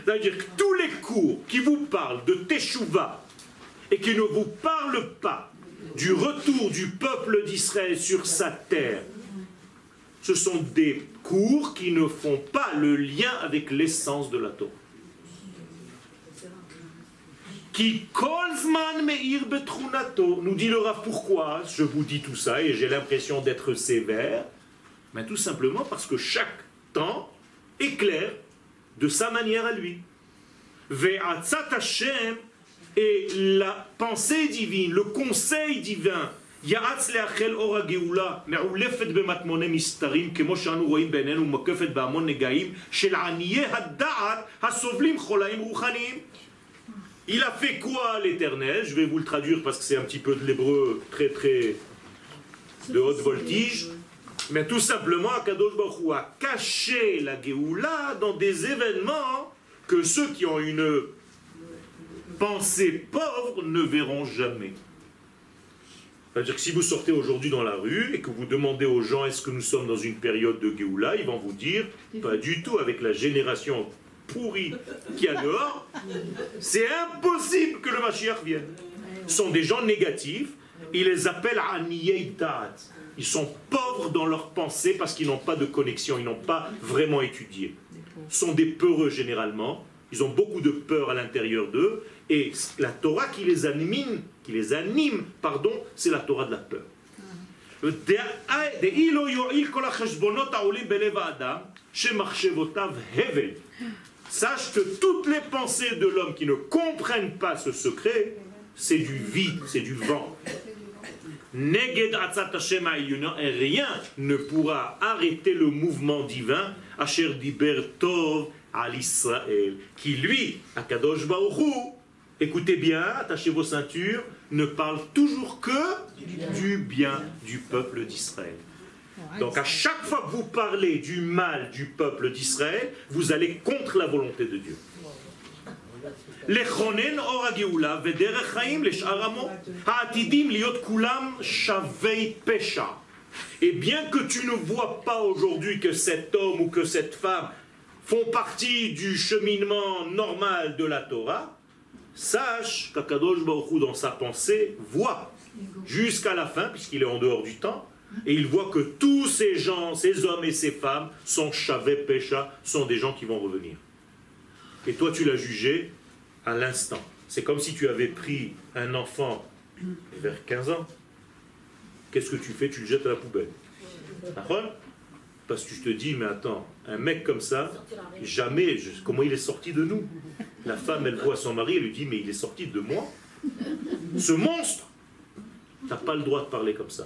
C'est-à-dire que tous les cours qui vous parlent de Teshuvah et qui ne vous parlent pas du retour du peuple d'Israël sur sa terre, ce sont des cours qui ne font pas le lien avec l'essence de la Torah. Qui kolzman meir betrunato, nous dit le Rav. Pourquoi je vous dis tout ça et j'ai l'impression d'être sévère? Mais tout simplement parce que chaque temps éclaire de sa manière à lui. Ve'atzat Hashem, et la pensée divine, le conseil divin, Ya'atz le'achel or ha'geula, me'ulefet bematmone mistarim, kemo she'anu roim be'enenu mokefet ba'amon negaim, shel aniyeh ha'da'at ha'sovlim cholaim ruchanim. Il a fait quoi l'Éternel? Je vais vous le traduire parce que c'est un petit peu de l'hébreu très de haute voltige. Mais tout simplement, Akadosh Baruch Hu a caché la Géoula dans des événements que ceux qui ont une pensée pauvre ne verront jamais. C'est-à-dire que si vous sortez aujourd'hui dans la rue et que vous demandez aux gens est-ce que nous sommes dans une période de Géoula, ils vont vous dire pas du tout, avec la génération pourrie qu'il y a dehors, c'est impossible que le Mashiach vienne. Ce sont des gens négatifs, ils les appellent Aniyei Da'at. Ils sont pauvres dans leur pensée parce qu'ils n'ont pas de connexion, ils n'ont pas vraiment étudié. Ce sont des peureux généralement, ils ont beaucoup de peur à l'intérieur d'eux, et la Torah qui les anime, c'est la Torah de la peur. Sache que toutes les pensées de l'homme qui ne comprennent pas ce secret, c'est du vide, c'est du vent. Neged atzat Hashem ha'elyon, et rien ne pourra arrêter le mouvement divin, Asher diber tov al Israël, qui lui, Akadosh Baruch Hu, écoutez bien, attachez vos ceintures, ne parle toujours que du bien du peuple d'Israël. Donc à chaque fois que vous parlez du mal du peuple d'Israël, vous allez contre la volonté de Dieu. Lechonen or ha'geula vederech chaim le'shar amo ha'atidim liot kulam shavei pesha. Et bien que tu ne vois pas aujourd'hui que cet homme ou que cette femme font partie du cheminement normal de la Torah, sache qu'Akadosh Baruch Hu dans sa pensée voit jusqu'à la fin, puisqu'il est en dehors du temps, et il voit que tous ces gens, ces hommes et ces femmes sont shavei pesha, sont des gens qui vont revenir. Et toi tu l'as jugé à l'instant. C'est comme si tu avais pris un enfant vers 15 ans. Qu'est-ce que tu fais? Tu le jettes à la poubelle. Parce que je te dis, mais attends, un mec comme ça, jamais, comment il est sorti de nous? La femme, elle voit son mari, elle lui dit, mais il est sorti de moi? Ce monstre! Tu n'as pas le droit de parler comme ça.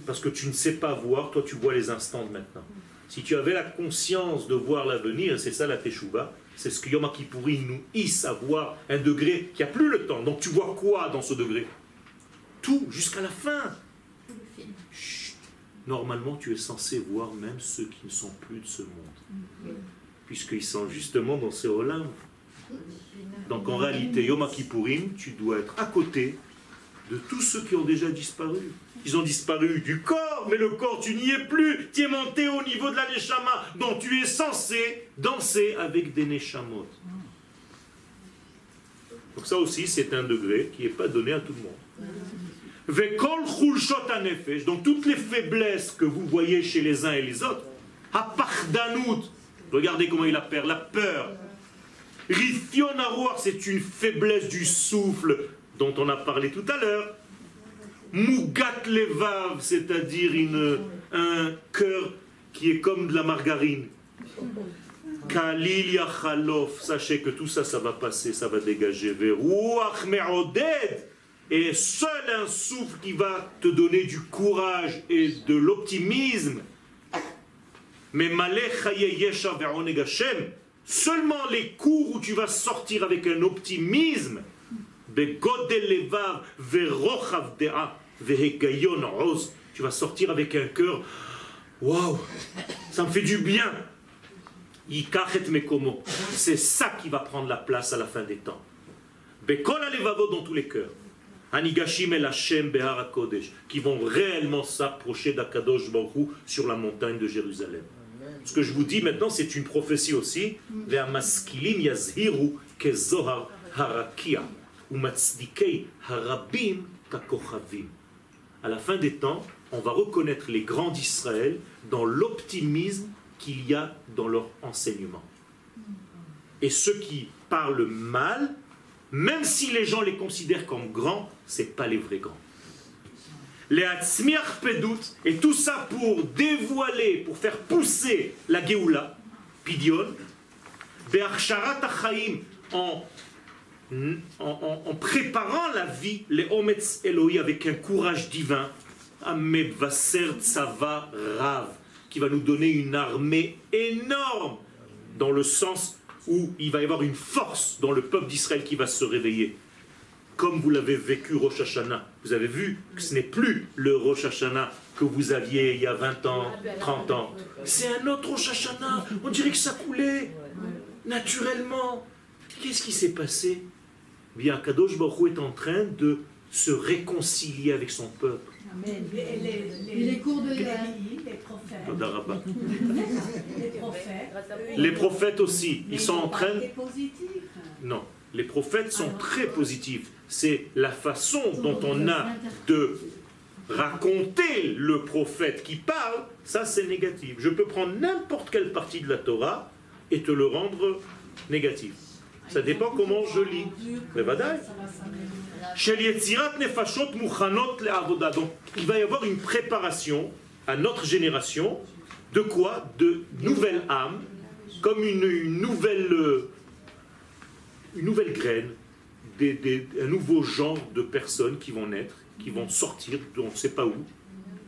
Parce que tu ne sais pas voir, toi tu vois les instants de maintenant. Si tu avais la conscience de voir l'avenir, c'est ça la Teshuvah, c'est ce que Yom Kippourim nous hisse à voir un degré qui n'a plus le temps. Donc tu vois quoi dans ce degré? Tout, jusqu'à la fin. Chut. Normalement, tu es censé voir même ceux qui ne sont plus de ce monde. Puisqu'ils sont justement dans ces Olam. Donc en réalité, Yom Kippourim, tu dois être à côté de tous ceux qui ont déjà disparu. Ils ont disparu du corps, mais le corps, tu n'y es plus. Tu es monté au niveau de la Neshama, dont tu es censé danser avec des Neshamot. Donc ça aussi, c'est un degré qui n'est pas donné à tout le monde. Vekol chulshot hanefesh, donc toutes les faiblesses que vous voyez chez les uns et les autres, hapachdanout, regardez comment il appelle, la peur. Rithion aroar, c'est une faiblesse du souffle dont on a parlé tout à l'heure. Mougat levav, c'est-à-dire un cœur qui est comme de la margarine. Kalil yachalof, sachez que tout ça, ça va passer, ça va dégager. Veruach me'oded, et seul un souffle qui va te donner du courage et de l'optimisme. Mais malech chaye yesha ve'oneg Hashem, seulement les cours où tu vas sortir avec un optimisme. Tu vas sortir avec un cœur, waouh, ça me fait du bien. C'est ça qui va prendre la place à la fin des temps. Dans tous les cœurs, qui vont réellement s'approcher d'Akadosh Baruch Hu sur la montagne de Jérusalem. Ce que je vous dis maintenant, c'est une prophétie aussi. À la fin des temps, on va reconnaître les grands d'Israël dans l'optimisme qu'il y a dans leur enseignement. Et ceux qui parlent mal, même si les gens les considèrent comme grands, ce n'est pas les vrais grands. Les Hatzmiach Pedut, et tout ça pour dévoiler, pour faire pousser la Géoula, Pidion, Be'achsharat Achaim, en préparant la vie, les Ometz Eloi, avec un courage divin, Ameb Vaser Tzava Rav, qui va nous donner une armée énorme, dans le sens où il va y avoir une force dans le peuple d'Israël qui va se réveiller. Comme vous l'avez vécu Rosh Hashanah. Vous avez vu que ce n'est plus le Rosh Hashanah que vous aviez il y a 20 ans, 30 ans. C'est un autre Rosh Hashanah. On dirait que ça coulait naturellement. Qu'est-ce qui s'est passé? Bien, Kadosh Baruch Hu est en train de se réconcilier avec son peuple. Amen. Les cours de les prophètes. Les prophètes aussi, ils sont en train... Non, les prophètes sont très positifs. C'est la façon dont on a de raconter le prophète qui parle, ça c'est négatif. Je peux prendre n'importe quelle partie de la Torah et te le rendre négatif. Ça dépend comment je lis. Mais vadaï. Donc il va y avoir une préparation à notre génération de quoi? De nouvelles âmes, comme une nouvelle graine, un nouveau genre de personnes qui vont naître, qui vont sortir, on ne sait pas où.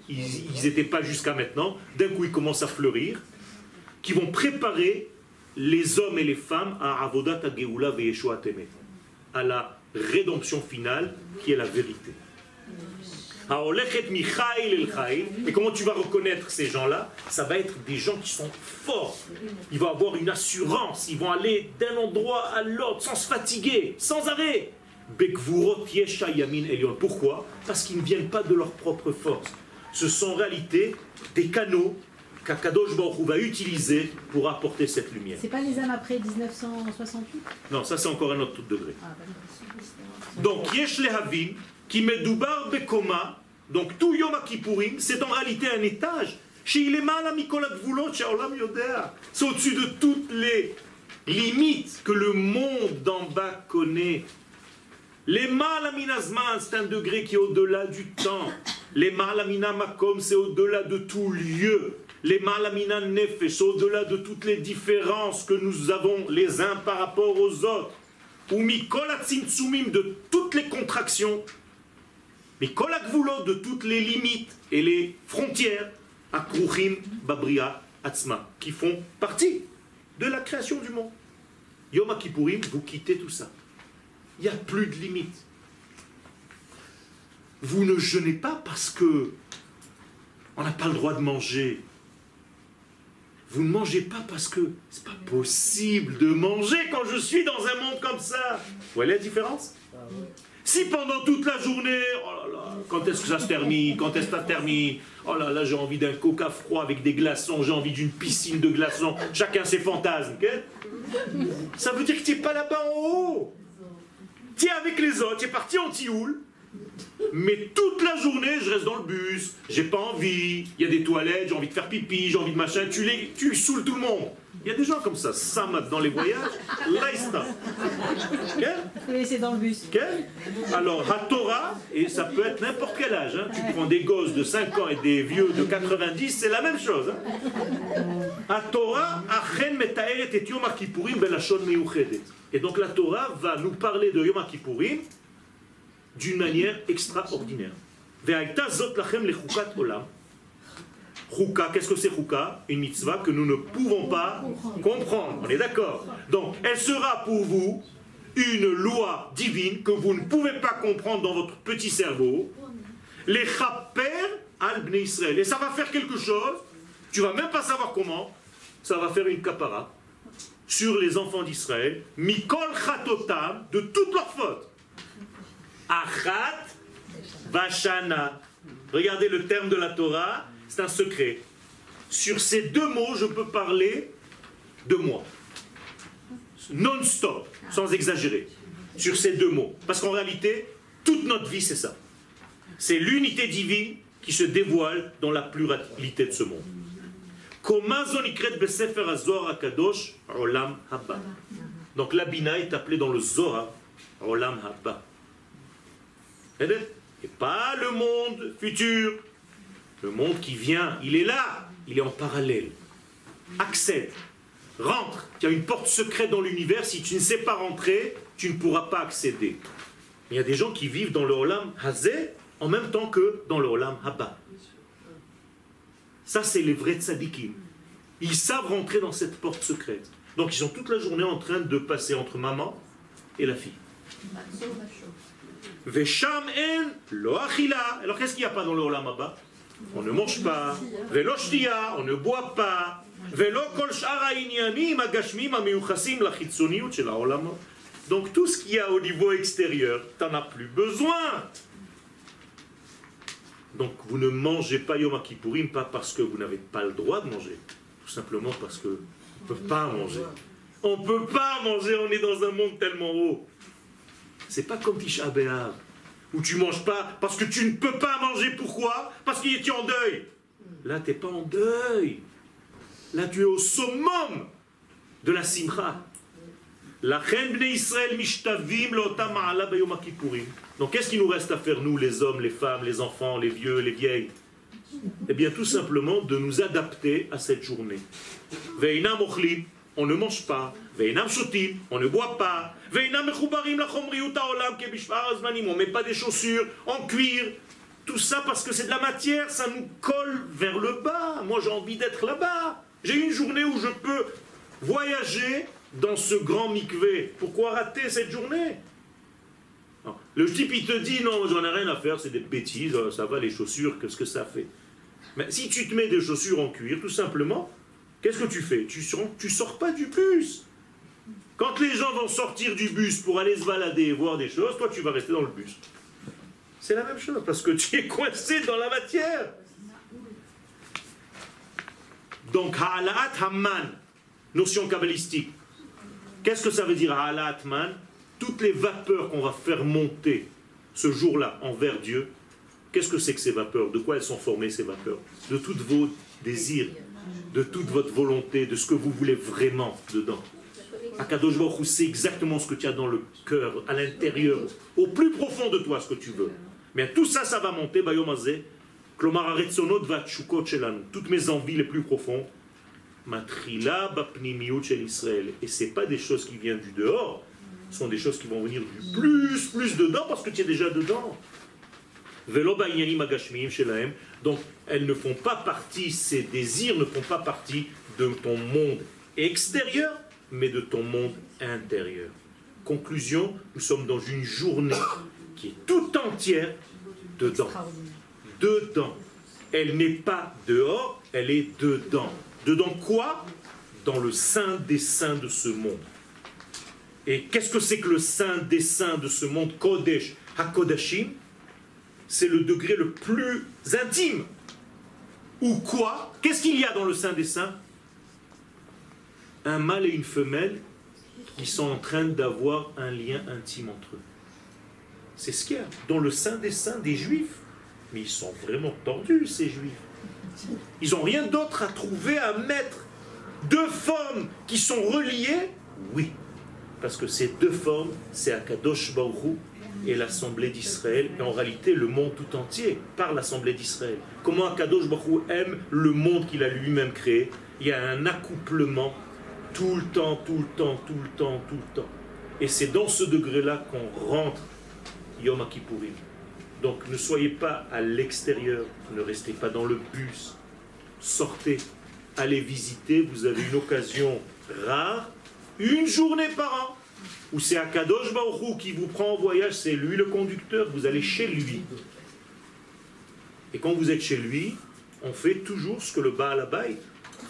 Ils n'étaient pas jusqu'à maintenant. D'un coup, ils commencent à fleurir, qui vont préparer les hommes et les femmes à Avodat HaGeula veYeshua Temet, à la rédemption finale qui est la vérité. Et comment tu vas reconnaître ces gens-là? Ça va être des gens qui sont forts. Ils vont avoir une assurance. Ils vont aller d'un endroit à l'autre sans se fatiguer, sans arrêt. Pourquoi? Parce qu'ils ne viennent pas de leur propre force. Ce sont en réalité des canaux qu'Akadosh Baruch Hu va utiliser pour apporter cette lumière. C'est pas les âmes après 1968? Non, ça c'est encore un autre degré. Donc, Yesh Lehavin, qui medoubar bekoma, donc tout Yom Kippourim, c'est en réalité un étage. C'est au-dessus de toutes les limites que le monde d'en bas connaît. Les Malaminazman, c'est un degré qui est au-delà du temps. Les Malamina Makom, c'est au-delà de tout lieu. Les malamina nefesh, au-delà de toutes les différences que nous avons les uns par rapport aux autres, ou mikol atzimtzumim, de toutes les contractions, mikol akvulot, de toutes les limites et les frontières, akruchim babria atzma, qui font partie de la création du monde. Yom Kippourim, vous quittez tout ça. Il n'y a plus de limites. Vous ne jeûnez pas parce que on n'a pas le droit de manger. Vous ne mangez pas parce que c'est pas possible de manger quand je suis dans un monde comme ça. Vous voyez la différence? Si pendant toute la journée, oh là là, quand est-ce que ça se termine? Quand est-ce que ça termine? Oh là là, j'ai envie d'un coca froid avec des glaçons, j'ai envie d'une piscine de glaçons, chacun ses fantasmes. Okay? Ça veut dire que tu n'es pas là-bas en haut. Tu es avec les autres, tu es parti en tioul. Mais toute la journée, je reste dans le bus, j'ai pas envie, il y a des toilettes, j'ai envie de faire pipi, j'ai envie de machin, tu saoules tout le monde. Il y a des gens comme ça, Samad dans les voyages, laïsta. C'est dans le bus. Alors, à Torah, et ça peut être n'importe quel âge, hein, tu prends des gosses de 5 ans et des vieux de 90, c'est la même chose. À Torah, Achen metaeret et Yom Kippourim belashon meyuchedet. Et donc la Torah va nous parler de Yom Kippourim d'une manière extraordinaire. Ve'aïta zot lachem lechukat olam. Chouka, qu'est-ce que c'est Chouka? Une mitzvah que nous ne pouvons pas comprendre. On est d'accord? Donc, elle sera pour vous une loi divine que vous ne pouvez pas comprendre dans votre petit cerveau. Les chaper al bnei Israël. Et ça va faire quelque chose, tu vas même pas savoir comment, ça va faire une kapara sur les enfants d'Israël. Mikol chatotam, de toutes leurs fautes. Achat vashana. Regardez le terme de la Torah. C'est un secret. Sur ces deux mots, je peux parler de moi. Non-stop, sans exagérer. Sur ces deux mots. Parce qu'en réalité, toute notre vie, c'est ça. C'est l'unité divine qui se dévoile dans la pluralité de ce monde. Donc la Bina est appelée dans le Zohar Olam Haba. Et pas le monde futur. Le monde qui vient, il est là, il est en parallèle. Accède, rentre. Il y a une porte secrète dans l'univers, si tu ne sais pas rentrer, tu ne pourras pas accéder. Il y a des gens qui vivent dans le Olam Hazeh en même temps que dans le Olam Haba. Ça, c'est les vrais tzadikim. Ils savent rentrer dans cette porte secrète. Donc ils sont toute la journée en train de passer entre maman et la fille. Vesham en lo achila. Alors qu'est-ce qu'il n'y a pas dans le Olam Haba? On ne mange pas, velo shtia, on ne boit pas, velo kol shara inyanim agashmim amiyuchasim lachitzoniut shel haolam. Donc tout ce qu'il y a au niveau extérieur, tu n'en as plus besoin. Donc vous ne mangez pas Yom Kippourim pas parce que vous n'avez pas le droit de manger, tout simplement parce que on ne peut pas manger. On ne peut pas manger, on est dans un monde tellement haut. C'est pas comme Tisha B'Av, où tu ne manges pas parce que tu ne peux pas manger. Pourquoi? Parce qu'il est en deuil. Là, tu n'es pas en deuil. Là, tu es au summum de la simcha. La reine bnei Israël mishtavim lotam ma'ala b'yom kippourim. Donc, qu'est-ce qu'il nous reste à faire, nous, les hommes, les femmes, les enfants, les vieux, les vieilles? Eh bien, tout simplement, de nous adapter à cette journée. Ve'inam ochlim, on ne mange pas. Ve'inam shotim, on ne boit pas. On ne met pas des chaussures en cuir. Tout ça parce que c'est de la matière, ça nous colle vers le bas. Moi j'ai envie d'être là-bas. J'ai une journée où je peux voyager dans ce grand mikvé. Pourquoi rater cette journée? Non. Le type il te dit non, j'en ai rien à faire, c'est des bêtises, ça va les chaussures, qu'est-ce que ça fait? Mais si tu te mets des chaussures en cuir, tout simplement, qu'est-ce que tu fais? Tu sors pas du bus. Quand les gens vont sortir du bus pour aller se balader et voir des choses, toi tu vas rester dans le bus. C'est la même chose, parce que tu es coincé dans la matière. Donc, Ha'ala'at Hamman, notion kabbalistique. Qu'est-ce que ça veut dire Ha'ala'at Man? Toutes les vapeurs qu'on va faire monter ce jour-là envers Dieu, qu'est-ce que c'est que ces vapeurs? De quoi elles sont formées ces vapeurs? De tous vos désirs, de toute votre volonté, de ce que vous voulez vraiment dedans. Akadosh Baruch Hu sait exactement ce que tu as dans le cœur, à l'intérieur, au plus profond de toi, ce que tu veux. Mais tout ça, ça va monter, Bayom Hazeh, Klomar haretzonot v'atshukot shelanu, toutes mes envies les plus profondes, matrila bapnimiut shel Israël. Et ce n'est pas des choses qui viennent du dehors, ce sont des choses qui vont venir du plus dedans, parce que tu es déjà dedans. Velo ba'inyanim hagashmiyim shelahem. Donc, elles ne font pas partie, ces désirs ne font pas partie de ton monde extérieur, mais de ton monde intérieur. Conclusion, nous sommes dans une journée qui est tout entière dedans. Dedans. Elle n'est pas dehors, elle est dedans. Dedans quoi? Dans le sein des saints de ce monde. Et qu'est-ce que c'est que le sein des saints de ce monde? Kodesh HaKodashim, c'est le degré le plus intime. Ou quoi? Qu'est-ce qu'il y a dans le sein des saints? Un mâle et une femelle qui sont en train d'avoir un lien intime entre eux. C'est ce qu'il y a dans le sein des saints des Juifs. Mais ils sont vraiment tordus, ces Juifs. Ils n'ont rien d'autre à trouver, à mettre. Deux formes qui sont reliées, oui. Parce que ces deux formes, c'est Akadosh Baruch Hu et l'Assemblée d'Israël, et en réalité le monde tout entier, par l'Assemblée d'Israël. Comment Akadosh Baruch Hu aime le monde qu'il a lui-même créé? Il y a un accouplement tout le temps. Et c'est dans ce degré-là qu'on rentre Yom Kippourim. Donc ne soyez pas à l'extérieur, ne restez pas dans le bus, sortez, allez visiter, vous avez une occasion rare, une journée par an, où c'est Akadosh Baruch Hu qui vous prend en voyage, c'est lui le conducteur, vous allez chez lui. Et quand vous êtes chez lui, on fait toujours ce que le Baal Habayit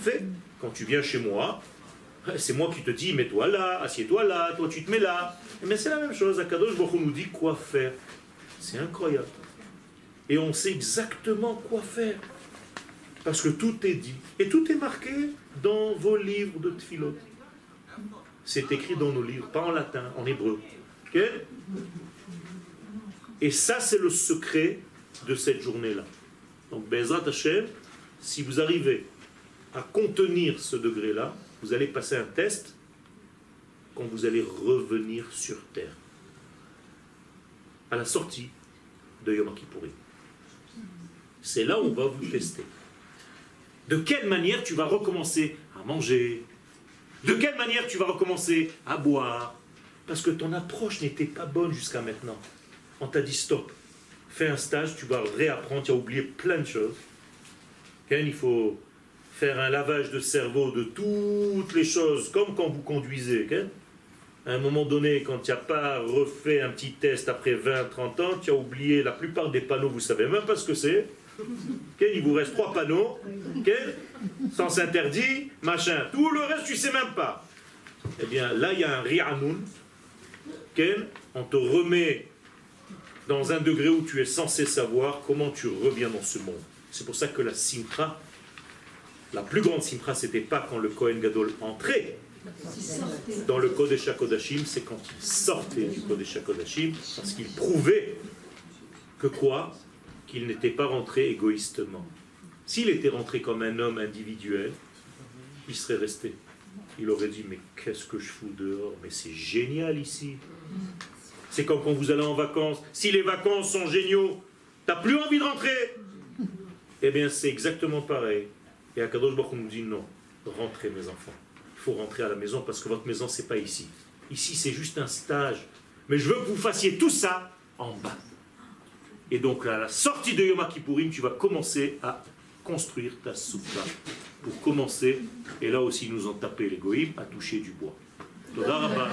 fait. Quand tu viens chez moi, c'est moi qui te dis, mets-toi là, assieds-toi là, toi tu te mets là. Mais c'est la même chose, Akadosh Baruch Hu nous dit quoi faire. C'est incroyable. Et on sait exactement quoi faire. Parce que tout est dit. Et tout est marqué dans vos livres de Tfilot. C'est écrit dans nos livres, pas en latin, en hébreu. Okay? Et ça, c'est le secret de cette journée-là. Donc, Be'ezrat Hashem, si vous arrivez à contenir ce degré-là, vous allez passer un test quand vous allez revenir sur Terre. À la sortie de Yom Kippourim. C'est là où on va vous tester. De quelle manière tu vas recommencer à manger? De quelle manière tu vas recommencer à boire? Parce que ton approche n'était pas bonne jusqu'à maintenant. On t'a dit stop. Fais un stage, tu vas réapprendre, tu as oublié plein de choses. Il faut faire un lavage de cerveau de toutes les choses, comme quand vous conduisez. À un moment donné, quand tu n'as pas refait un petit test après 20-30 ans, tu as oublié la plupart des panneaux, vous ne savez même pas ce que c'est. Il vous reste 3 panneaux, sens interdit, machin. Tout le reste, tu ne sais même pas. Eh bien, là, il y a un ri'anoun. On te remet dans un degré où tu es censé savoir comment tu reviens dans ce monde. C'est pour ça que la simcha, la plus grande simcha, ce n'était pas quand le Kohen Gadol entrait dans le Kodesh HaKodashim, c'est quand il sortait du Kodesh HaKodashim, parce qu'il prouvait que quoi? Qu'il n'était pas rentré égoïstement. S'il était rentré comme un homme individuel, il serait resté. Il aurait dit, mais qu'est-ce que je fous dehors? Mais c'est génial ici. C'est comme quand vous allez en vacances. Si les vacances sont géniaux, t'as plus envie de rentrer. Eh bien, c'est exactement pareil. Et Akadosh Baruch Hu nous dit, non, rentrez mes enfants. Il faut rentrer à la maison parce que votre maison, c'est pas ici. Ici, c'est juste un stage. Mais je veux que vous fassiez tout ça en bas. Et donc, à la sortie de Yom Kippourim, tu vas commencer à construire ta souka. Pour commencer, et là aussi, nous ont tapé les goïms, à toucher du bois. Toda Rabba.